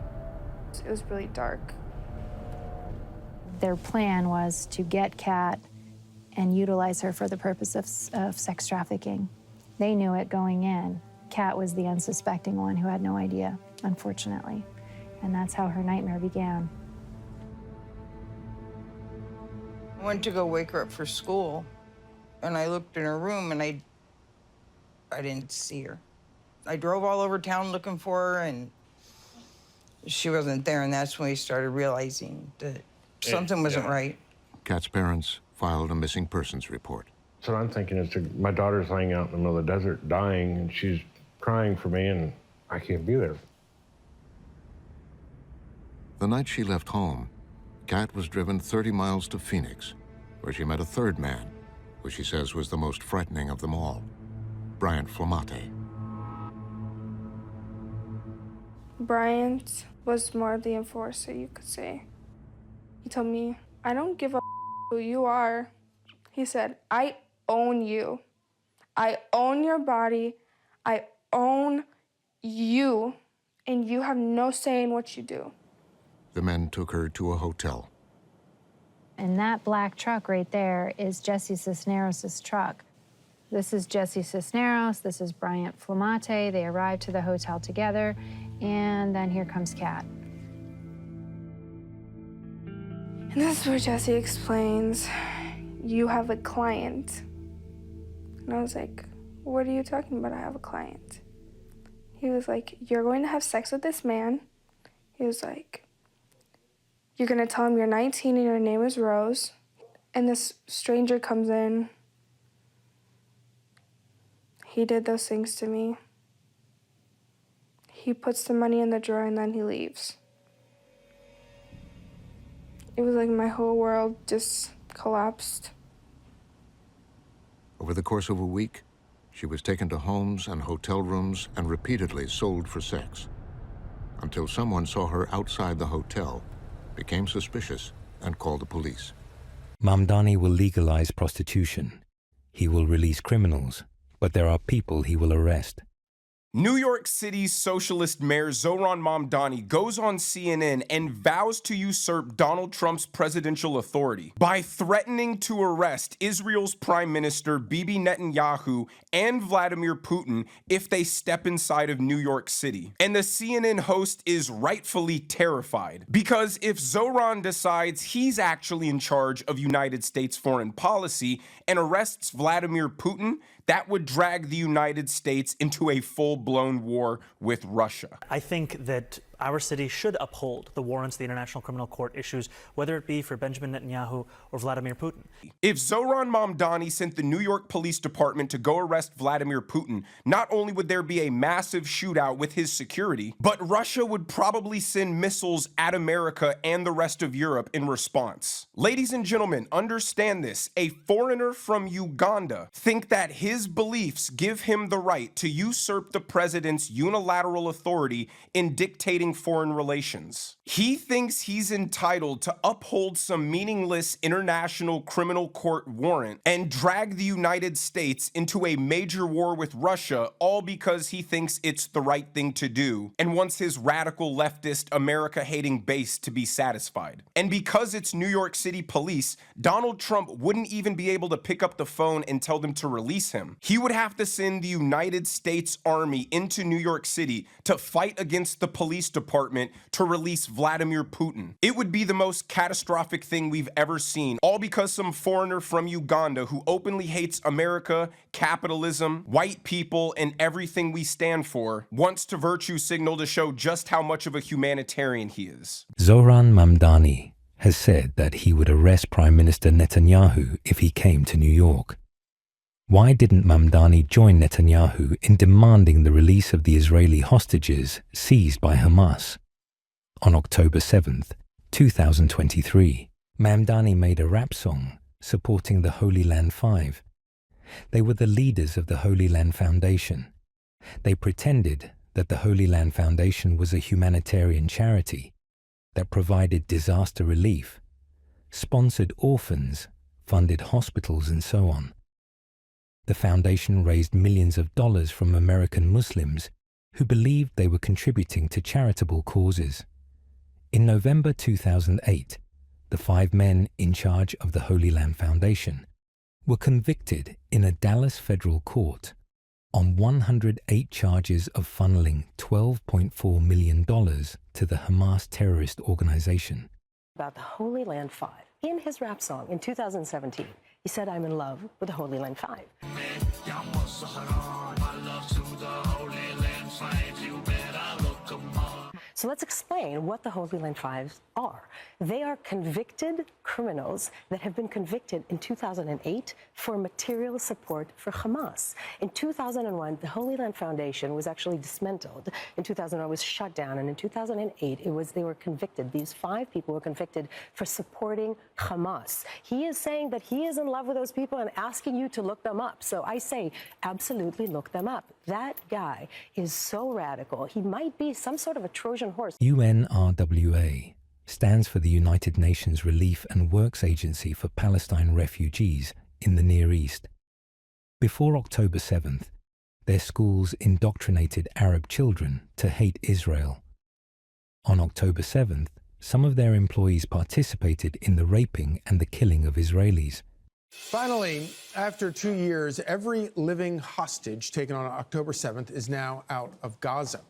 It was really dark. Their plan was to get Kat and utilize her for the purpose of sex trafficking. They knew it going in. Kat was the unsuspecting one who had no idea, unfortunately. And that's how her nightmare began. I went to go wake her up for school, and I looked in her room, and I didn't see her. I drove all over town looking for her, and she wasn't there, and that's when we started realizing that something wasn't right. Kat's parents filed a missing persons report. So I'm thinking is my daughter's laying out in the middle of the desert dying, and she's crying for me, and I can't be there. The night she left home, Kat was driven 30 miles to Phoenix, where she met a third man, who she says was the most frightening of them all, Bryant Flamate. Bryant was more of the enforcer, you could say. He told me, I don't give a who you are. He said, I own you. I own your body. I own you, and you have no say in what you do. The men took her to a hotel. And that black truck right there is Jesse Cisneros' truck. This is Jesse Cisneros, this is Bryant Flamate. They arrived to the hotel together, and then here comes Kat. And this is where Jesse explains you have a client. And I was like, what are you talking about? I have a client. He was like, you're going to have sex with this man. He was like, you're going to tell him you're 19 and your name is Rose. And this stranger comes in. He did those things to me. He puts the money in the drawer and then he leaves. It was like my whole world just collapsed. Over the course of a week, she was taken to homes and hotel rooms and repeatedly sold for sex, until someone saw her outside the hotel, became suspicious, and called the police. Mamdani will legalize prostitution. He will release criminals, but there are people he will arrest. New York City's socialist mayor Zohran Mamdani goes on CNN and vows to usurp Donald Trump's presidential authority by threatening to arrest Israel's Prime Minister Bibi Netanyahu and Vladimir Putin if they step inside of New York City. And the CNN host is rightfully terrified, because if Zohran decides he's actually in charge of United States foreign policy and arrests Vladimir Putin, that would drag the United States into a full-blown war with Russia. I think that our city should uphold the warrants the International Criminal Court issues, whether it be for Benjamin Netanyahu or Vladimir Putin. If Zohran Mamdani sent the New York Police Department to go arrest Vladimir Putin, not only would there be a massive shootout with his security, but Russia would probably send missiles at America and the rest of Europe in response. Ladies and gentlemen, understand this. A foreigner from Uganda thinks that his beliefs give him the right to usurp the president's unilateral authority in dictating foreign relations. He thinks he's entitled to uphold some meaningless international criminal court warrant and drag the United States into a major war with Russia, all because he thinks it's the right thing to do and wants his radical leftist America-hating base to be satisfied. And because it's New York City police, Donald Trump wouldn't even be able to pick up the phone and tell them to release him. He would have to send the United States Army into New York City to fight against the police department to release Vladimir Putin. It would be the most catastrophic thing we've ever seen, all because some foreigner from Uganda who openly hates America, capitalism, white people, and everything we stand for wants to virtue signal to show just how much of a humanitarian he is. Zohran Mamdani has said that he would arrest Prime Minister Netanyahu if he came to New York. Why didn't Mamdani join Netanyahu in demanding the release of the Israeli hostages seized by Hamas? On October 7th, 2023, Mamdani made a rap song supporting the Holy Land Five. They were the leaders of the Holy Land Foundation. They pretended that the Holy Land Foundation was a humanitarian charity that provided disaster relief, sponsored orphans, funded hospitals, and so on. The foundation raised millions of dollars from American Muslims who believed they were contributing to charitable causes. In November 2008, the 5 men in charge of the Holy Land Foundation were convicted in a Dallas federal court on 108 charges of funneling $12.4 million to the Hamas terrorist organization. About the Holy Land Five. In his rap song in 2017, he said, "I'm in love with the Holy Land Five." So let's explain what the Holy Land Fives are. They are convicted criminals that have been convicted in 2008 for material support for Hamas. In 2001, the Holy Land Foundation was actually dismantled. In 2001, it was shut down. And in 2008, they were convicted. These 5 people were convicted for supporting Hamas. He is saying that he is in love with those people and asking you to look them up. So I say, absolutely look them up. That guy is so radical. He might be some sort of a Trojan horse. UNRWA stands for the United Nations Relief and Works Agency for Palestine Refugees in the Near East. Before October 7th, their schools indoctrinated Arab children to hate Israel. On October 7th, some of their employees participated in the raping and the killing of Israelis. Finally, after 2 years, every living hostage taken on October 7th is now out of Gaza.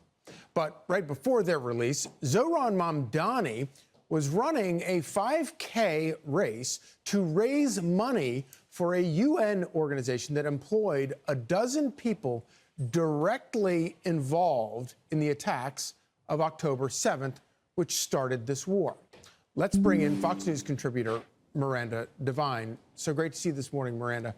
But right before their release, Zohran Mamdani was running a 5K race to raise money for a UN organization that employed a dozen people directly involved in the attacks of October 7th, which started this war. Let's bring in Fox News contributor Miranda Devine. So great to see you this morning, Miranda.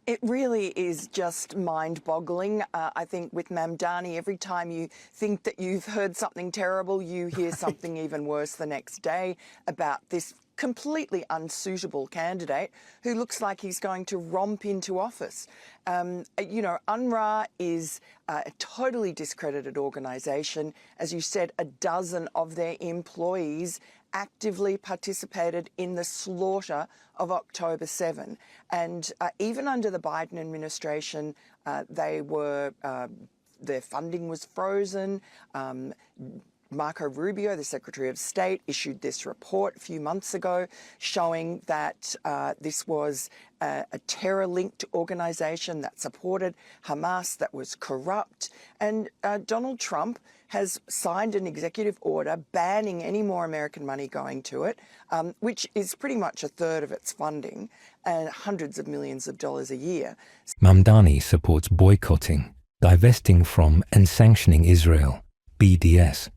It really is just mind-boggling. I think with Mamdani, every time you think that you've heard something terrible, you hear something even worse the next day about this completely unsuitable candidate who looks like he's going to romp into office. You know, UNRWA is a totally discredited organisation. As you said, a dozen of their employees actively participated in the slaughter of October 7. And even under the Biden administration, their funding was frozen. Marco Rubio, the Secretary of State, issued this report a few months ago showing that this was a terror-linked organisation that supported Hamas, that was corrupt. And Donald Trump has signed an executive order banning any more American money going to it, which is pretty much a third of its funding and hundreds of millions of dollars a year. Mamdani supports boycotting, divesting from and sanctioning Israel, BDS.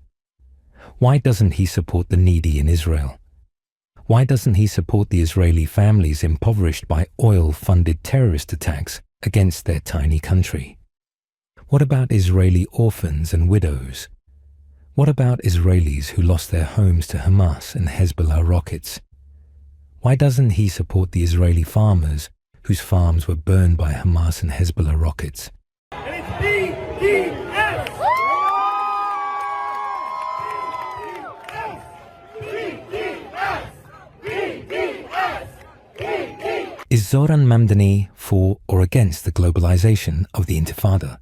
Why doesn't he support the needy in Israel? Why doesn't he support the Israeli families impoverished by oil-funded terrorist attacks against their tiny country? What about Israeli orphans and widows? What about Israelis who lost their homes to Hamas and Hezbollah rockets? Why doesn't he support the Israeli farmers whose farms were burned by Hamas and Hezbollah rockets? Is Zohran Mamdani for or against the globalization of the Intifada?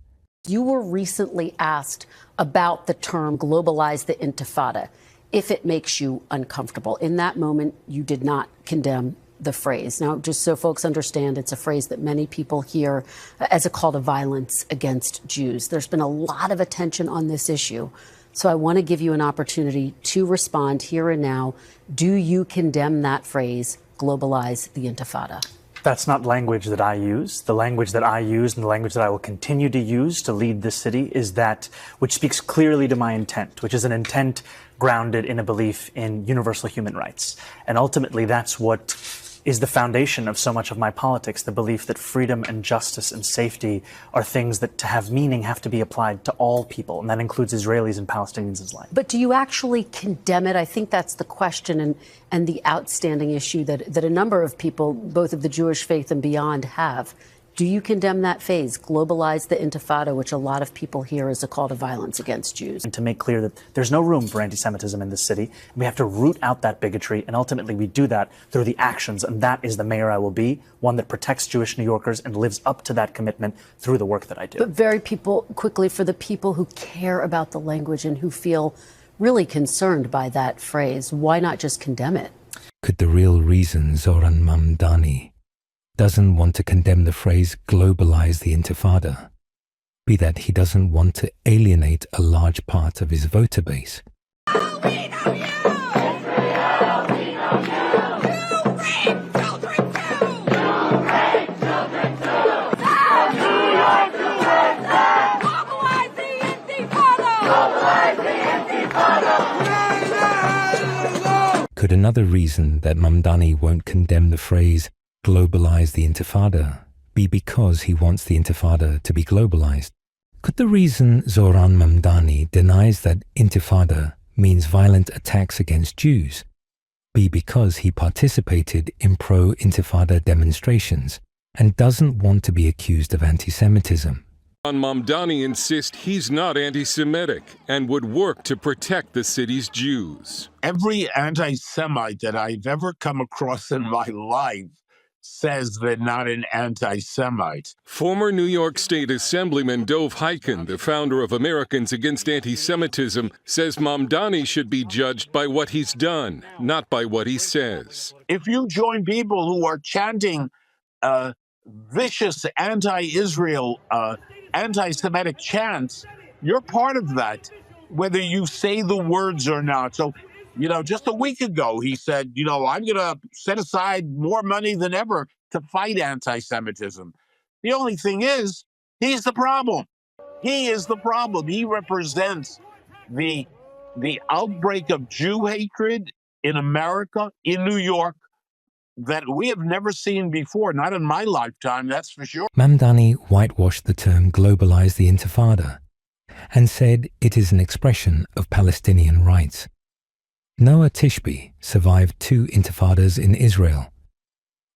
You were recently asked about the term globalize the Intifada, if it makes you uncomfortable. In that moment, you did not condemn the phrase. Now, just so folks understand, it's a phrase that many people hear as a call to violence against Jews. There's been a lot of attention on this issue. So I want to give you an opportunity to respond here and now. Do you condemn that phrase, globalize the Intifada? That's not language that I use. The language that I use and the language that I will continue to use to lead this city is that which speaks clearly to my intent, which is an intent grounded in a belief in universal human rights. And ultimately, that's what is the foundation of so much of my politics, the belief that freedom and justice and safety are things that, to have meaning, have to be applied to all people, and that includes Israelis and Palestinians alike. But do you actually condemn it? I think that's the question and the outstanding issue that a number of people, both of the Jewish faith and beyond, have. Do you condemn that phase, globalize the Intifada, which a lot of people hear as a call to violence against Jews? And to make clear that there's no room for anti-Semitism in this city. We have to root out that bigotry, and ultimately we do that through the actions, and that is the mayor I will be, one that protects Jewish New Yorkers and lives up to that commitment through the work that I do. But very quickly, for the people who care about the language and who feel really concerned by that phrase, why not just condemn it? Could the real reason Zohran Mamdani doesn't want to condemn the phrase globalize the Intifada be that he doesn't want to alienate a large part of his voter base? Could another reason that Mamdani won't condemn the phrase globalize the Intifada be because he wants the Intifada to be globalized? Could the reason Zohran Mamdani denies that Intifada means violent attacks against Jews be because he participated in pro-Intifada demonstrations and doesn't want to be accused of anti-Semitism? Mamdani insists he's not anti-Semitic and would work to protect the city's Jews. Every anti-Semite that I've ever come across in my life says they're not an anti-Semite. Former New York State Assemblyman Dov Hikind, the founder of Americans Against Anti-Semitism, says Mamdani should be judged by what he's done, not by what he says. If you join people who are chanting vicious anti-Israel, anti-Semitic chants, you're part of that, whether you say the words or not. So Just a week ago, he said, I'm going to set aside more money than ever to fight anti-Semitism. The only thing is, he's the problem. He is the problem. He represents the outbreak of Jew hatred in America, in New York, that we have never seen before, not in my lifetime, that's for sure. Mamdani whitewashed the term globalize the Intifada and said it is an expression of Palestinian rights. Noah Tishby survived 2 intifadas in Israel.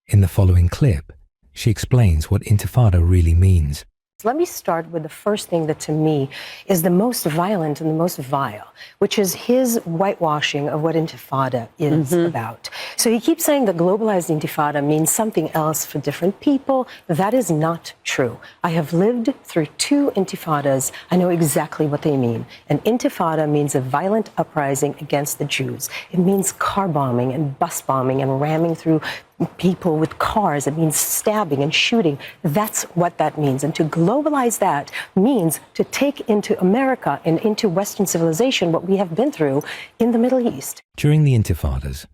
In the following clip, she explains what intifada really means. Let me start with the first thing that to me is the most violent and the most vile, which is his whitewashing of what intifada is about. So he keeps saying that globalized intifada means something else for different people. That is not true. I have lived through 2 intifadas. I know exactly what they mean. An intifada means a violent uprising against the Jews. It means car bombing and bus bombing and ramming through people with cars. It means stabbing and shooting. That's what that means. And to globalize that means to take into America and into Western civilization what we have been through in the Middle East. During the intifadas,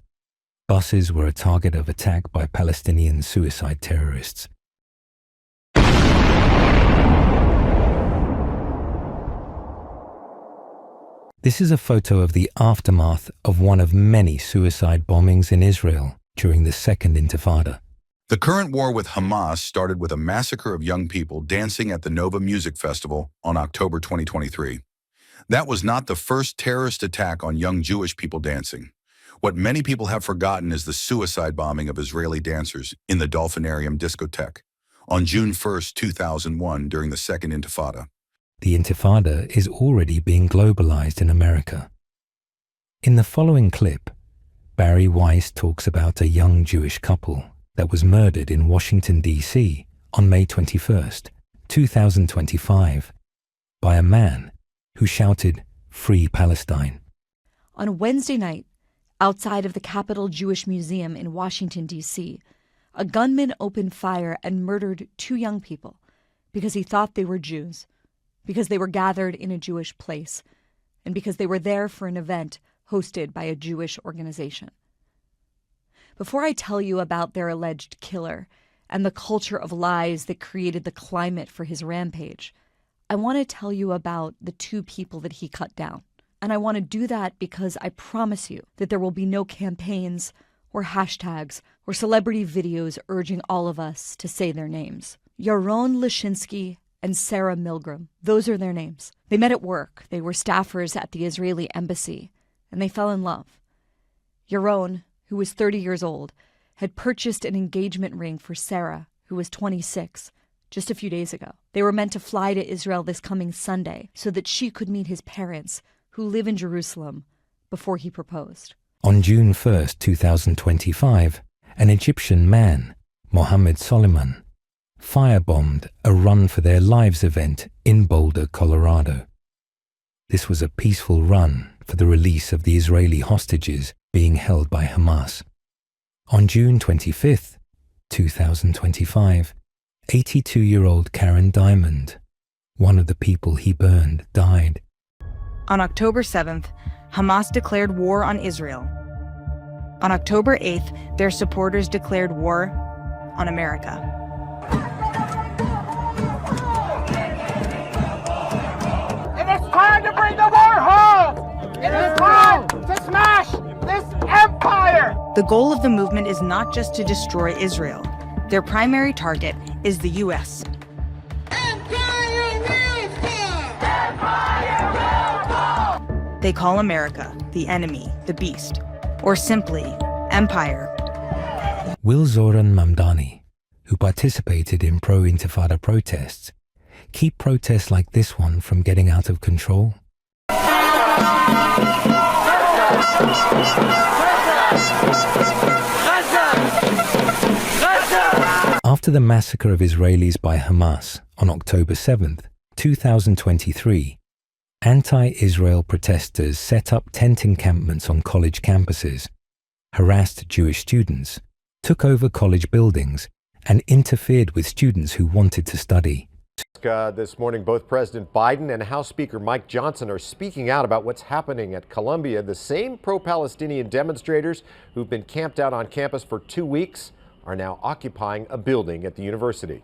buses were a target of attack by Palestinian suicide terrorists. This is a photo of the aftermath of one of many suicide bombings in Israel during the Second Intifada. The current war with Hamas started with a massacre of young people dancing at the Nova Music Festival on October 2023. That was not the first terrorist attack on young Jewish people dancing. What many people have forgotten is the suicide bombing of Israeli dancers in the Dolphinarium discotheque on June 1st, 2001 during the Second Intifada. The Intifada is already being globalized in America. In the following clip, Barry Weiss talks about a young Jewish couple that was murdered in Washington, D.C. on May 21st, 2025, by a man who shouted, "Free Palestine." On Wednesday night, outside of the Capitol Jewish Museum in Washington, D.C., a gunman opened fire and murdered 2 young people because he thought they were Jews, because they were gathered in a Jewish place, and because they were there for an event hosted by a Jewish organization. Before I tell you about their alleged killer and the culture of lies that created the climate for his rampage, I want to tell you about the 2 people that he cut down. And I want to do that because I promise you that there will be no campaigns or hashtags or celebrity videos urging all of us to say their names. Yaron Lishinsky and Sarah Milgram, those are their names. They met at work. They were staffers at the Israeli embassy, and they fell in love. Yaron, who was 30 years old, had purchased an engagement ring for Sarah, who was 26, just a few days ago. They were meant to fly to Israel this coming Sunday so that she could meet his parents, who live in Jerusalem, before he proposed. On June 1st, 2025, an Egyptian man, Mohammed Soliman, firebombed a Run for Their Lives event in Boulder, Colorado. This was a peaceful run for the release of the Israeli hostages being held by Hamas. On June 25th, 2025, 82-year-old Karen Diamond, one of the people he burned, died. On October 7th, Hamas declared war on Israel. On October 8th, their supporters declared war on America. It is time to bring the war home! It is time to smash this empire! The goal of the movement is not just to destroy Israel. Their primary target is the U.S. They call America the enemy, the beast, or simply empire. Will Zohran Mamdani, who participated in pro-Intifada protests, keep protests like this one from getting out of control? After the massacre of Israelis by Hamas on October 7th, 2023, anti-Israel protesters set up tent encampments on college campuses, harassed Jewish students, took over college buildings, and interfered with students who wanted to study. This morning, both President Biden and House Speaker Mike Johnson are speaking out about what's happening at Columbia. The same pro-Palestinian demonstrators who've been camped out on campus for 2 weeks are now occupying a building at the university.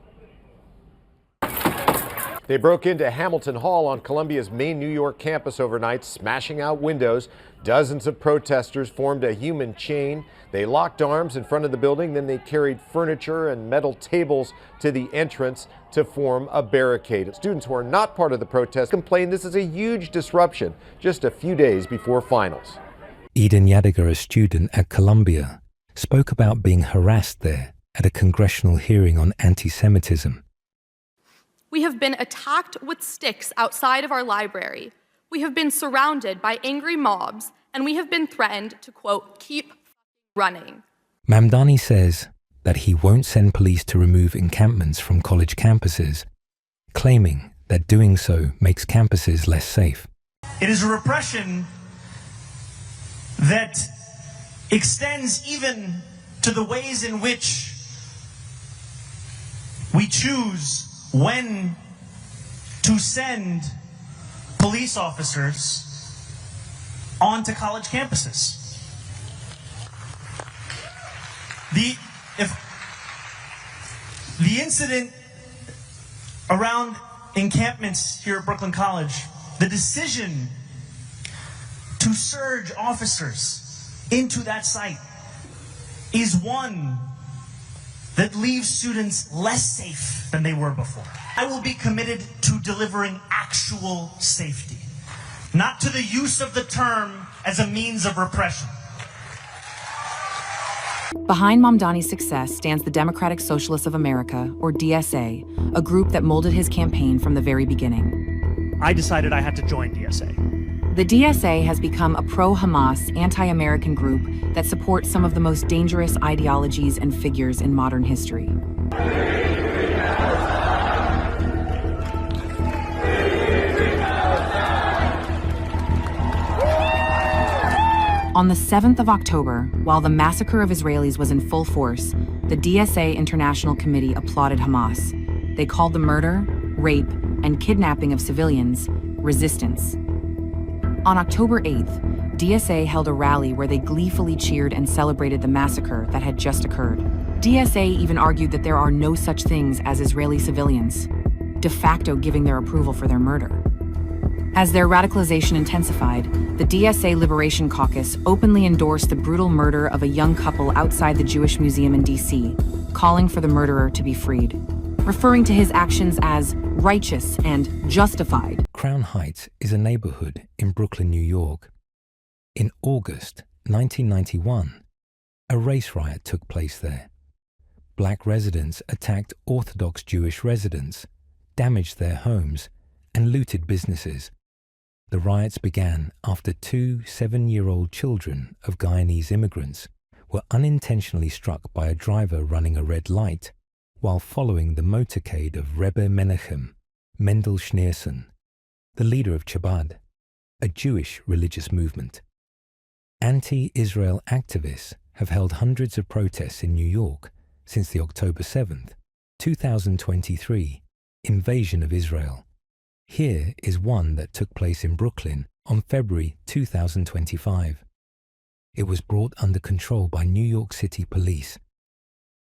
They broke into Hamilton Hall on Columbia's main New York campus overnight, smashing out windows. Dozens of protesters formed a human chain. They locked arms in front of the building, then they carried furniture and metal tables to the entrance to form a barricade. Students who are not part of the protest complain this is a huge disruption just a few days before finals. Eden Yadigar, a student at Columbia, spoke about being harassed there at a congressional hearing on anti-Semitism. We have been attacked with sticks outside of our library. We have been surrounded by angry mobs, and we have been threatened to, quote, keep running. Mamdani says that he won't send police to remove encampments from college campuses, claiming that doing so makes campuses less safe. It is a repression that extends even to the ways in which we choose when to send police officers onto college campuses. The incident around encampments here at Brooklyn College, the decision to surge officers into that site is one that leaves students less safe than they were before. I will be committed to delivering actual safety, not to the use of the term as a means of repression. Behind Mamdani's success stands the Democratic Socialists of America, or DSA, a group that molded his campaign from the very beginning. I decided I had to join DSA. The DSA has become a pro-Hamas, anti-American group that supports some of the most dangerous ideologies and figures in modern history. On the 7th of October, while the massacre of Israelis was in full force, the DSA International Committee applauded Hamas. They called the murder, rape, and kidnapping of civilians resistance. On October 8th, DSA held a rally where they gleefully cheered and celebrated the massacre that had just occurred. DSA even argued that there are no such things as Israeli civilians, de facto giving their approval for their murder. As their radicalization intensified, the DSA Liberation Caucus openly endorsed the brutal murder of a young couple outside the Jewish Museum in D.C., calling for the murderer to be freed, referring to his actions as righteous and justified. Crown Heights is a neighborhood in Brooklyn, New York. In August 1991, a race riot took place there. Black residents attacked Orthodox Jewish residents, damaged their homes, and looted businesses. The riots began after 2 7-year-old children of Guyanese immigrants were unintentionally struck by a driver running a red light while following the motorcade of Rebbe Menachem Mendel Schneerson, the leader of Chabad, a Jewish religious movement. Anti-Israel activists have held hundreds of protests in New York since the October 7th, 2023 invasion of Israel. Here is one that took place in Brooklyn on February 2025. It was brought under control by New York City police.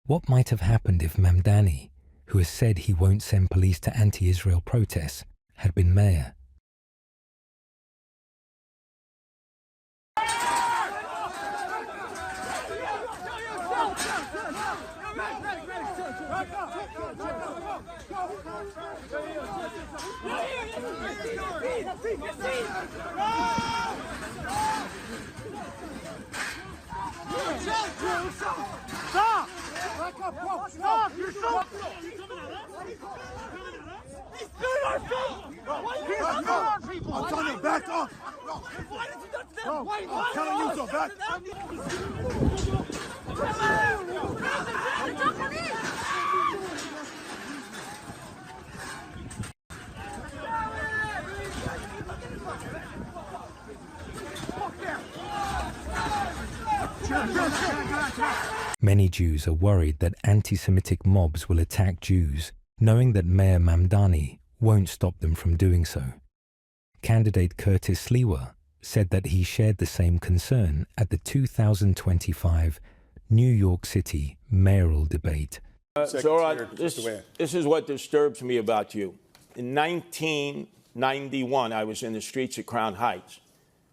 What might have happened if Mamdani, who has said he won't send police to anti-Israel protests, had been mayor? Stop! Stop! You're so... He's doing our thing! He's doing our people! I'm telling you, back up! Why did you touch them? No, Why I'm telling you, so back Many Jews are worried that anti-Semitic mobs will attack Jews knowing that Mayor Mamdani won't stop them from doing so. Candidate Curtis Sliwa said that he shared the same concern at the 2025 New York City mayoral debate. Zohran, this is what disturbs me about you. In 1991, I was in the streets of Crown Heights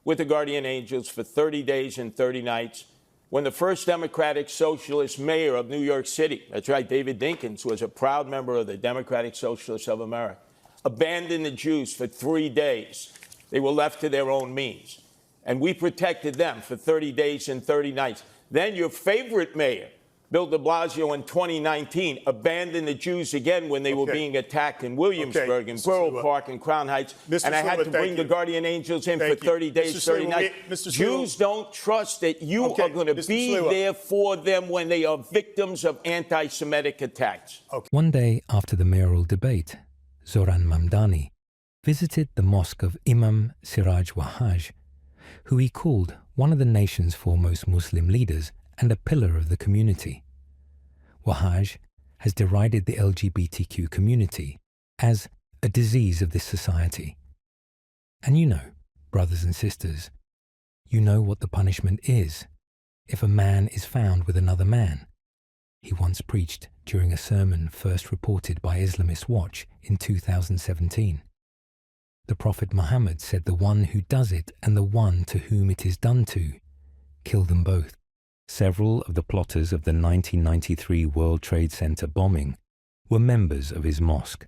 with the Guardian Angels for 30 days and 30 nights when the first Democratic Socialist mayor of New York City, that's right, David Dinkins, was a proud member of the Democratic Socialists of America, abandoned the Jews for 3 days. They were left to their own means. And we protected them for 30 days and 30 nights. Then your favorite mayor, Bill de Blasio, in 2019, abandoned the Jews again when they were being attacked in Williamsburg, in Borough Park, and Crown Heights. And I had to bring the Guardian Angels in for 30 days, 30 nights. Jews don't trust that you are going to be there for them when they are victims of anti-Semitic attacks. One day after the mayoral debate, Zohran Mamdani visited the mosque of Imam Siraj Wahhaj, who he called one of the nation's foremost Muslim leaders and a pillar of the community. Wahhaj has derided the LGBTQ community as a disease of this society. And you know, brothers and sisters, you know what the punishment is if a man is found with another man, he once preached during a sermon first reported by Islamist Watch in 2017. The Prophet Muhammad said the one who does it and the one to whom it is done to, kill them both. Several of the plotters of the 1993 World Trade Center bombing were members of his mosque.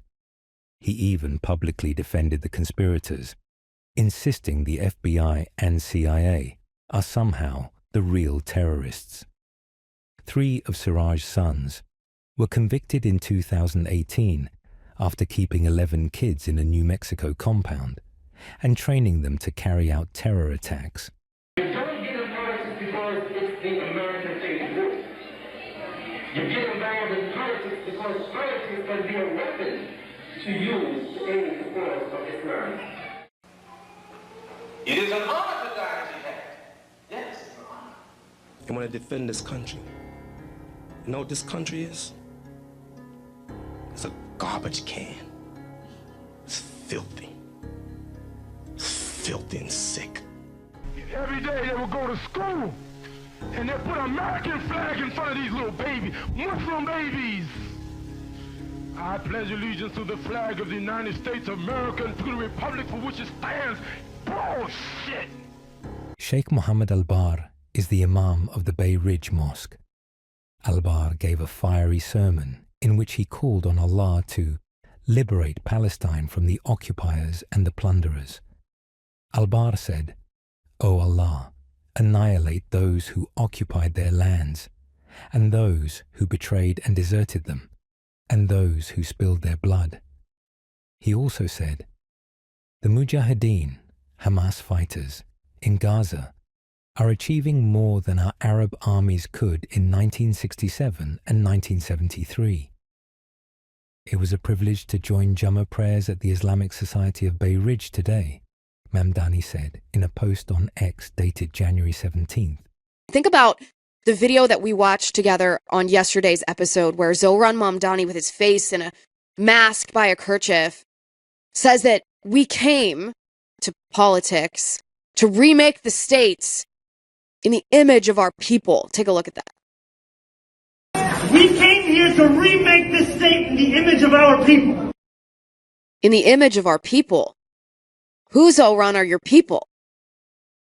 He even publicly defended the conspirators, insisting the FBI and CIA are somehow the real terrorists. 3 of Siraj's sons were convicted in 2018 after keeping 11 kids in a New Mexico compound and training them to carry out terror attacks. You don't get involved because it's the American thing. You get involved in politics because politics can be a weapon to use to aid the cause of Islam. It is an honor to die in jihad. Yes, it's an honor. I want to defend this country. You know what this country is? It's a garbage can. It's filthy. It's filthy and sick. Every day they would go to school and they put an American flag in front of these little babies, Muslim babies. I pledge allegiance to the flag of the United States of America and to the republic for which it stands. Bullshit! Sheikh Mohammed Al-Bar is the Imam of the Bay Ridge Mosque. Al-Bar gave a fiery sermon in which he called on Allah to liberate Palestine from the occupiers and the plunderers. Al-Bar said, "O Allah, annihilate those who occupied their lands, and those who betrayed and deserted them, and those who spilled their blood." He also said, "The Mujahideen, Hamas fighters, in Gaza are achieving more than our Arab armies could in 1967 and 1973. It was a privilege to join Jummah prayers at the Islamic Society of Bay Ridge today," Mamdani said in a post on X dated January 17th. Think about the video that we watched together on yesterday's episode where Zohran Mamdani, with his face in a mask by a kerchief, says that we came to politics to remake the states in the image of our people. Take a look at that. We came here to remake this state in the image of our people. In the image of our people. Who, Zohran, are your people?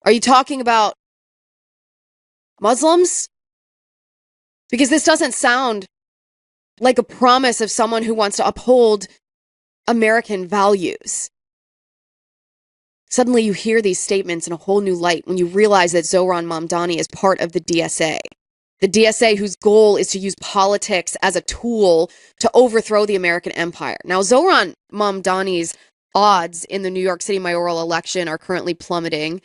Are you talking about Muslims? Because this doesn't sound like a promise of someone who wants to uphold American values. Suddenly you hear these statements in a whole new light when you realize that Zohran Mamdani is part of the DSA. The DSA whose goal is to use politics as a tool to overthrow the American empire. Now, Zohran Mamdani's odds in the New York City mayoral election are currently plummeting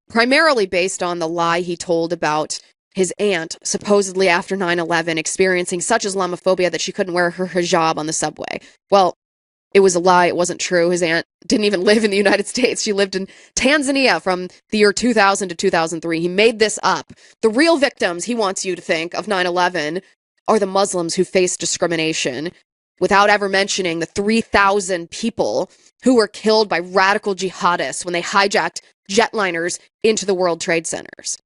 primarily based on the lie he told about his aunt, supposedly after 9/11, experiencing such Islamophobia that she couldn't wear her hijab on the subway. Well, it was a lie. It wasn't true. His aunt didn't even live in the United States. She lived in Tanzania from the year 2000 to 2003. He made this up. The real victims, he wants you to think, of 9/11 are the Muslims who face discrimination without ever mentioning the 3,000 people who were killed by radical jihadists when they hijacked jetliners into the World Trade Centers.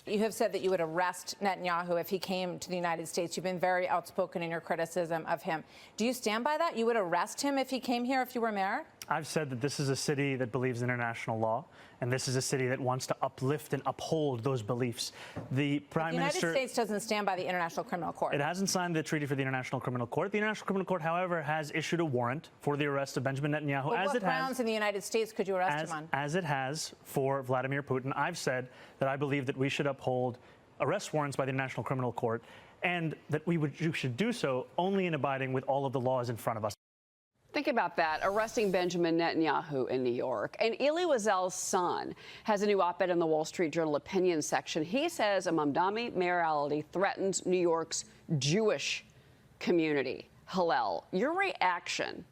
You have said that you would arrest Netanyahu if he came to the United States. You've been very outspoken in your criticism of him. Do you stand by that? You would arrest him if he came here if you were mayor? I've said that this is a city that believes in international law, and this is a city that wants to uplift and uphold those beliefs. The Prime Minister... The United States doesn't stand by the International Criminal Court. It hasn't signed the treaty for the International Criminal Court. The International Criminal Court, however, has issued a warrant for the arrest of Benjamin Netanyahu. Well, what grounds in the United States could you arrest him on? As it has for Vladimir Putin. I've said that I believe that we should uphold arrest warrants by the International Criminal Court, and that we should do so only in abiding with all of the laws in front of us. Think about that, arresting Benjamin Netanyahu in New York. And Elie Wiesel's son has a new op-ed in the Wall Street Journal opinion section. He says a Mamdani mayoralty threatens New York's Jewish community. Hillel, your reaction?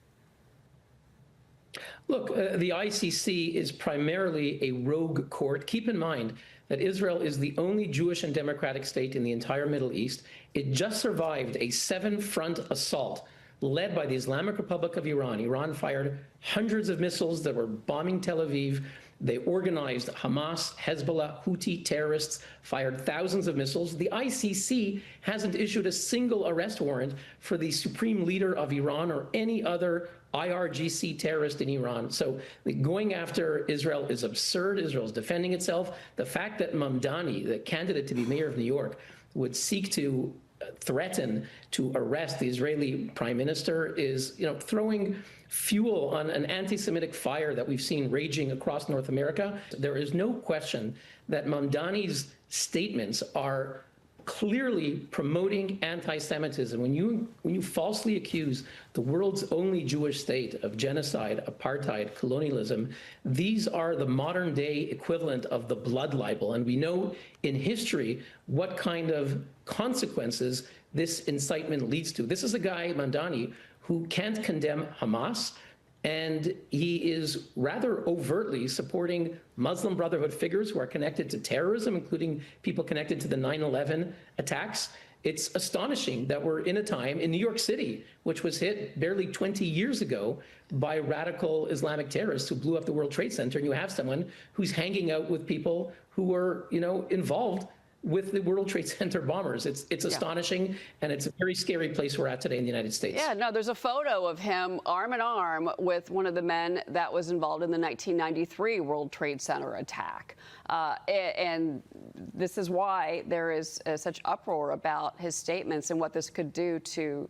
Look, the ICC is primarily a rogue court. Keep in mind that Israel is the only Jewish and democratic state in the entire Middle East. It just survived a 7-front assault led by the Islamic Republic of Iran. Iran fired hundreds of missiles that were bombing Tel Aviv. They organized Hamas, Hezbollah, Houthi terrorists, fired thousands of missiles. The ICC hasn't issued a single arrest warrant for the supreme leader of Iran or any other IRGC terrorist in Iran. So going after Israel is absurd. Israel is defending itself. The fact that Mamdani, the candidate to be mayor of New York, would seek to threaten to arrest the Israeli prime minister is, throwing fuel on an anti-Semitic fire that we've seen raging across North America. There is no question that Mamdani's statements are clearly promoting anti-Semitism. When you falsely accuse the world's only Jewish state of genocide, apartheid, colonialism, these are the modern day equivalent of the blood libel. And we know in history what kind of consequences this incitement leads to. This is a guy, Mamdani, who can't condemn Hamas, and he is rather overtly supporting Muslim Brotherhood figures who are connected to terrorism, including people connected to the 9/11 attacks. It's astonishing that we're in a time in New York City, which was hit barely 20 years ago by radical Islamic terrorists who blew up the World Trade Center, and you have someone who's hanging out with people who were, involved with the World Trade Center bombers. It's astonishing, and it's a very scary place we're at today in the United States. Yeah, no, there's a photo of him arm in arm with one of the men that was involved in the 1993 World Trade Center attack. And this is why there is such uproar about his statements and what this could do to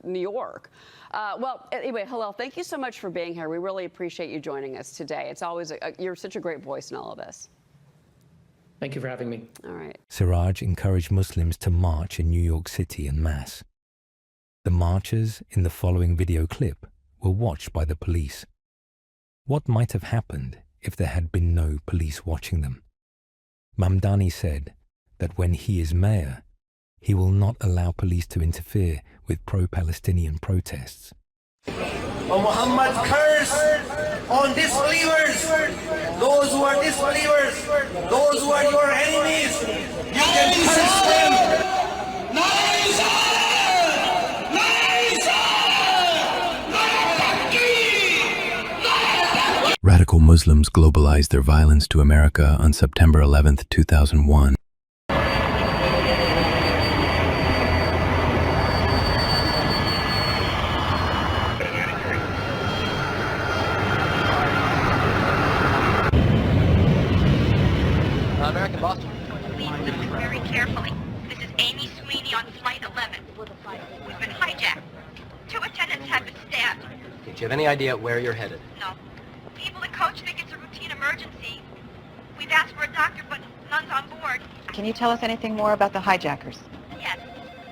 New York. Well, anyway, Hillel, thank you so much for being here. We really appreciate you joining us today. It's always, you're such a great voice in all of this. Thank you for having me. All right. Siraj encouraged Muslims to march in New York City en masse. The marchers in the following video clip were watched by the police. What might have happened if there had been no police watching them? Mamdani said that when he is mayor, he will not allow police to interfere with pro-Palestinian protests. Oh, Muhammad's curse on disbelievers, those who are disbelievers, those who are your enemies, you can curse them. Radical Muslims globalized their violence to America on September 11, 2001. American Boston. Please listen very carefully. This is Amy Sweeney on Flight 11. We've been hijacked. 2 attendants have been stabbed. Do you have any idea where you're headed? No. People in coach think it's a routine emergency. We've asked for a doctor, but none's on board. Can you tell us anything more about the hijackers? Yes.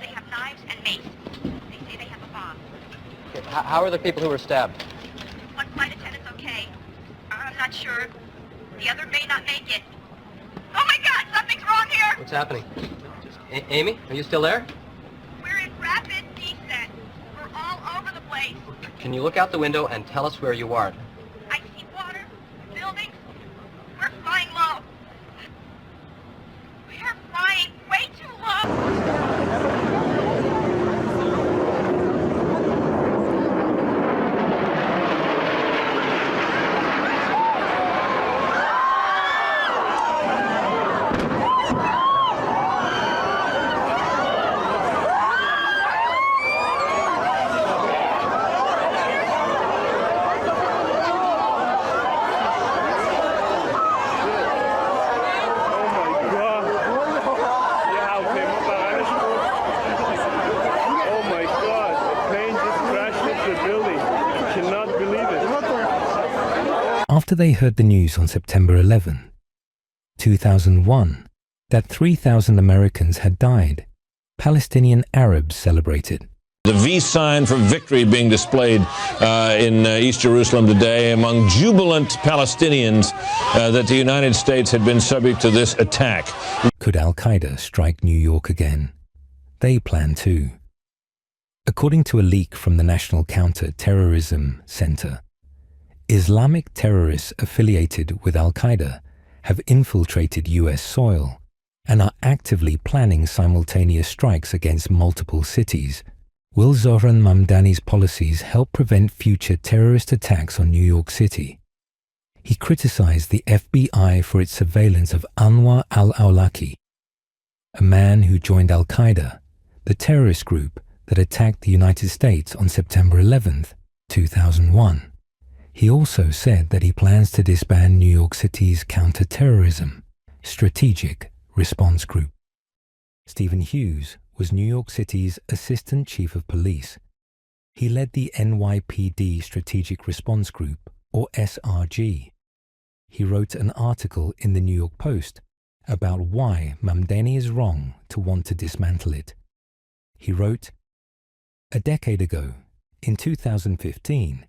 They have knives and mace. They say they have a bomb. Okay. How are the people who were stabbed? One flight attendant's okay. I'm not sure. The other may not make it. Oh my God, something's wrong here! What's happening? Amy, are you still there? We're in rapid descent. We're all over the place. Can you look out the window and tell us where you are? I see water, buildings. We're flying low. We're flying way too low. after they heard the news on September 11, 2001, that 3,000 Americans had died, Palestinian Arabs celebrated. The V sign for victory being displayed in East Jerusalem today among jubilant Palestinians that the United States had been subject to this attack. Could Al-Qaeda strike New York again? They plan to. According to a leak from the National Counter-Terrorism Center, Islamic terrorists affiliated with Al-Qaeda have infiltrated U.S. soil and are actively planning simultaneous strikes against multiple cities. Will Zohran Mamdani's policies help prevent future terrorist attacks on New York City? He criticized the FBI for its surveillance of Anwar al-Awlaki, a man who joined Al-Qaeda, the terrorist group that attacked the United States on September 11, 2001. He also said that he plans to disband New York City's counter-terrorism strategic response group. Stephen Hughes was New York City's Assistant Chief of Police. He led the NYPD Strategic Response Group, or SRG. He wrote an article in the New York Post about why Mamdani is wrong to want to dismantle it. He wrote, "A decade ago, in 2015,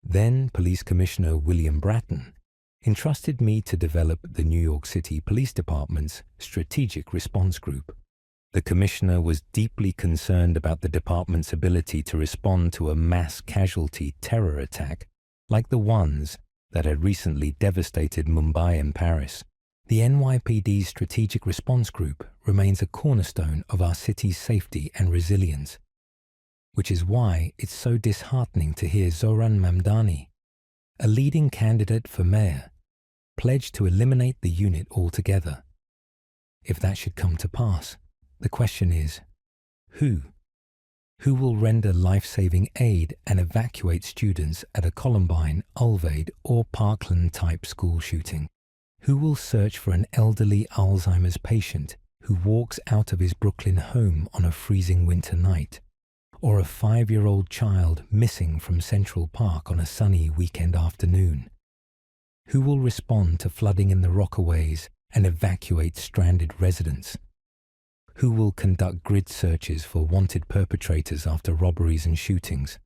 then Police Commissioner William Bratton entrusted me to develop the New York City Police Department's Strategic Response Group. The commissioner was deeply concerned about the department's ability to respond to a mass casualty terror attack like the ones that had recently devastated Mumbai and Paris. The NYPD's Strategic Response Group remains a cornerstone of our city's safety and resilience, which is why it's so disheartening to hear Zohran Mamdani, a leading candidate for mayor, pledge to eliminate the unit altogether. If that should come to pass, the question is, who? Who will render life-saving aid and evacuate students at a Columbine, Ulvade, or Parkland-type school shooting? Who will search for an elderly Alzheimer's patient who walks out of his Brooklyn home on a freezing winter night? Or a 5-year-old child missing from Central Park on a sunny weekend afternoon? Who will respond to flooding in the Rockaways and evacuate stranded residents? Who will conduct grid searches for wanted perpetrators after robberies and shootings?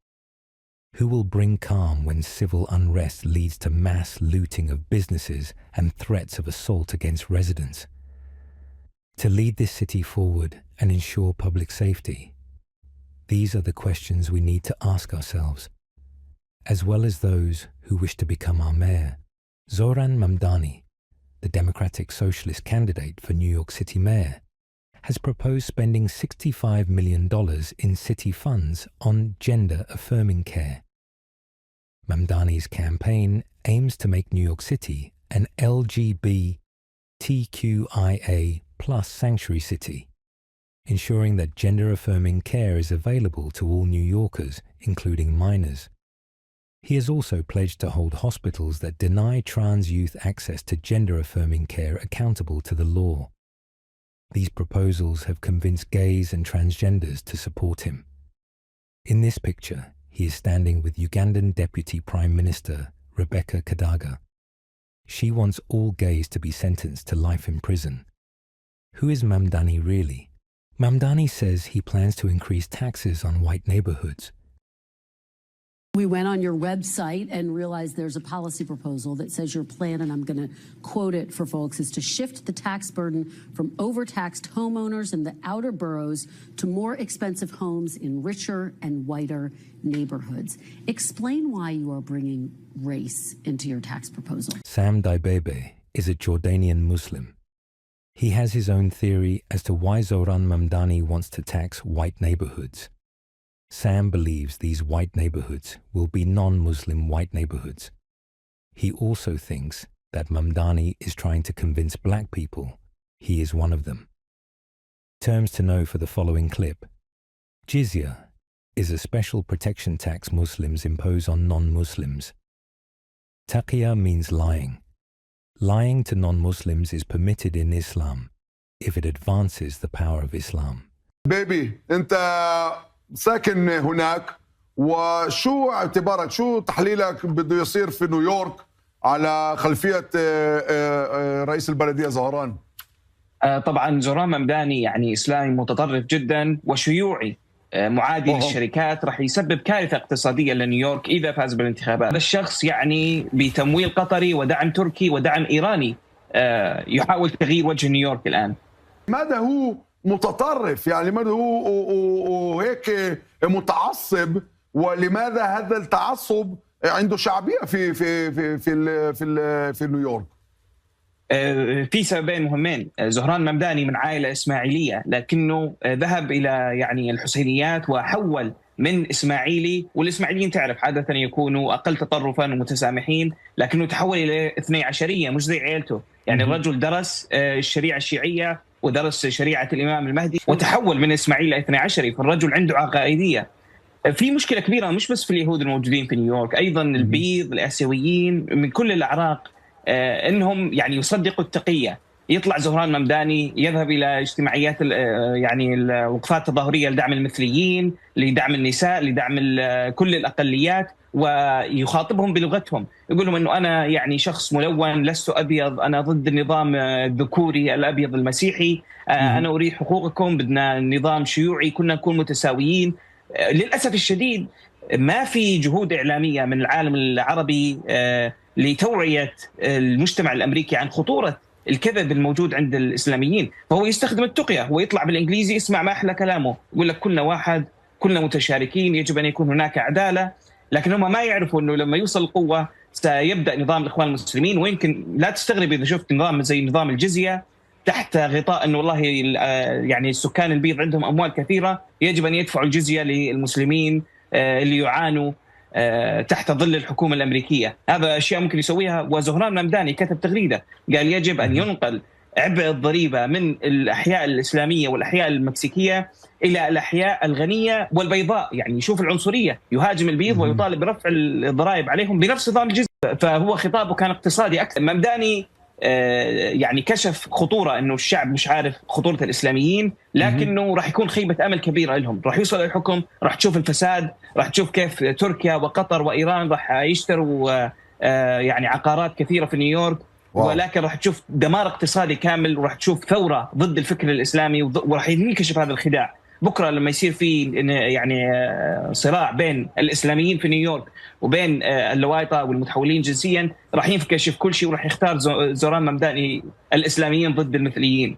Who will bring calm when civil unrest leads to mass looting of businesses and threats of assault against residents? To lead this city forward and ensure public safety, these are the questions we need to ask ourselves, as well as those who wish to become our mayor. Zohran Mamdani, the Democratic Socialist candidate for New York City mayor, has proposed spending $65 million in city funds on gender-affirming care. Mamdani's campaign aims to make New York City an LGBTQIA+ sanctuary city, ensuring that gender-affirming care is available to all New Yorkers, including minors. He has also pledged to hold hospitals that deny trans youth access to gender-affirming care accountable to the law. These proposals have convinced gays and transgenders to support him. In this picture, he is standing with Ugandan Deputy Prime Minister Rebecca Kadaga. She wants all gays to be sentenced to life in prison. Who is Mamdani really? Mamdani says he plans to increase taxes on white neighborhoods. We went on your website and realized there's a policy proposal that says your plan, and I'm going to quote it for folks, is to shift the tax burden from overtaxed homeowners in the outer boroughs to more expensive homes in richer and whiter neighborhoods. Explain why you are bringing race into your tax proposal. Sam Daibebe is a Jordanian Muslim. He has his own theory as to why Zohran Mamdani wants to tax white neighborhoods. Sam believes these white neighborhoods will be non-Muslim white neighborhoods. He also thinks that Mamdani is trying to convince black people he is one of them. Terms to know for the following clip. Jizya is a special protection tax Muslims impose on non-Muslims. Taqiyya means lying. Lying to non-Muslims is permitted in Islam if it advances the power of Islam. Baby, ساكن هناك وشو اعتبارك شو تحليلك بده يصير في نيويورك على خلفية رئيس البلدية زهران؟ طبعا زهران ممداني يعني إسلامي متطرف جدا وشيوعي معادي للشركات، راح يسبب كارثة اقتصادية لنيويورك إذا فاز بالانتخابات. هذا الشخص يعني بتمويل قطري ودعم تركي ودعم إيراني يحاول تغيير وجه نيويورك الآن. لماذا هو متطرف؟ يعني لماذا هو هيك متعصب؟ ولماذا هذا التعصب عنده شعبية في نيويورك؟ في سببين مهمين. زهران ممداني من عائلة إسماعيلية، لكنه ذهب إلى يعني الحسينيات وحول من إسماعيلي، والإسماعيليين تعرف عادة يكونوا أقل تطرفا ومتسامحين، لكنه تحول إلى 12 مش زي عائلته. يعني الرجل درس الشريعة الشيعية ودرس شريعة الإمام المهدي وتحول من إسماعيل إلى 12، فالرجل عنده عقائدية. في مشكلة كبيرة مش بس في اليهود الموجودين في نيويورك، أيضا البيض، الآسيويين من كل الأعراق انهم يعني يصدقوا التقيه. يطلع زهران ممداني يذهب الى اجتماعيات يعني الوقفات التظاهريه لدعم المثليين، لدعم النساء، لدعم كل الاقليات، ويخاطبهم بلغتهم، يقول لهم انه انا يعني شخص ملون، لست ابيض، انا ضد النظام الذكوري الابيض المسيحي، انا اريد حقوقكم، بدنا نظام شيوعي، كنا نكون متساويين. للاسف الشديد ما في جهود اعلاميه من العالم العربي لتوعية المجتمع الأمريكي عن خطورة الكذب الموجود عند الإسلاميين. فهو يستخدم التقية، هو يطلع بالإنجليزي، اسمع ما أحلى كلامه، يقول لك كلنا واحد، كلنا متشاركين، يجب أن يكون هناك عدالة. لكن هم ما يعرفوا أنه لما يوصل القوة سيبدأ نظام الإخوان المسلمين. ويمكن لا تستغرب إذا شفت نظام زي نظام الجزية تحت غطاء أنه والله يعني السكان البيض عندهم أموال كثيرة، يجب أن يدفعوا الجزية للمسلمين اللي يعانوا تحت ظل الحكومة الأمريكية. هذا أشياء ممكن يسويها. وزهران ممداني كتب تغريدة قال يجب أن ينقل عبء الضريبة من الأحياء الإسلامية والأحياء المكسيكية إلى الأحياء الغنية والبيضاء. يعني يشوف العنصرية، يهاجم البيض ويطالب برفع الضرائب عليهم بنفس نظام الجزية. فهو خطابه كان اقتصادي أكثر. ممداني يعني كشف خطورة أنه الشعب مش عارف خطورة الإسلاميين، لكنه راح يكون خيبة أمل كبيرة لهم. راح يوصل الحكم، راح تشوف الفساد، راح تشوف كيف تركيا وقطر وإيران راح يشتروا يعني عقارات كثيرة في نيويورك. ولكن راح تشوف دمار اقتصادي كامل، وراح تشوف ثورة ضد الفكر الإسلامي، وراح ينكشف هذا الخداع. بكرة لما يصير في يعني صراع بين الإسلاميين في نيويورك وبين اللوايطة والمتحولين جنسيا، راح ينكشف كل شيء، وراح يختار زهران ممداني الإسلاميين ضد المثليين.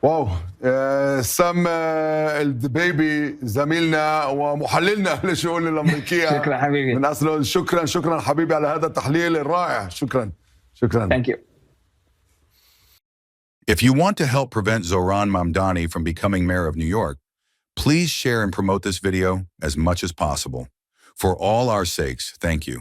واو. سام الدبيبي زميلنا ومحللنا للشؤون الأمريكية. شكرا حبيبي. من أصله شكرا حبيبي على هذا التحليل الرائع. شكرا. Thank you. If you want to help prevent Zohran Mamdani from becoming mayor of New York, please share and promote this video as much as possible. For all our sakes, thank you.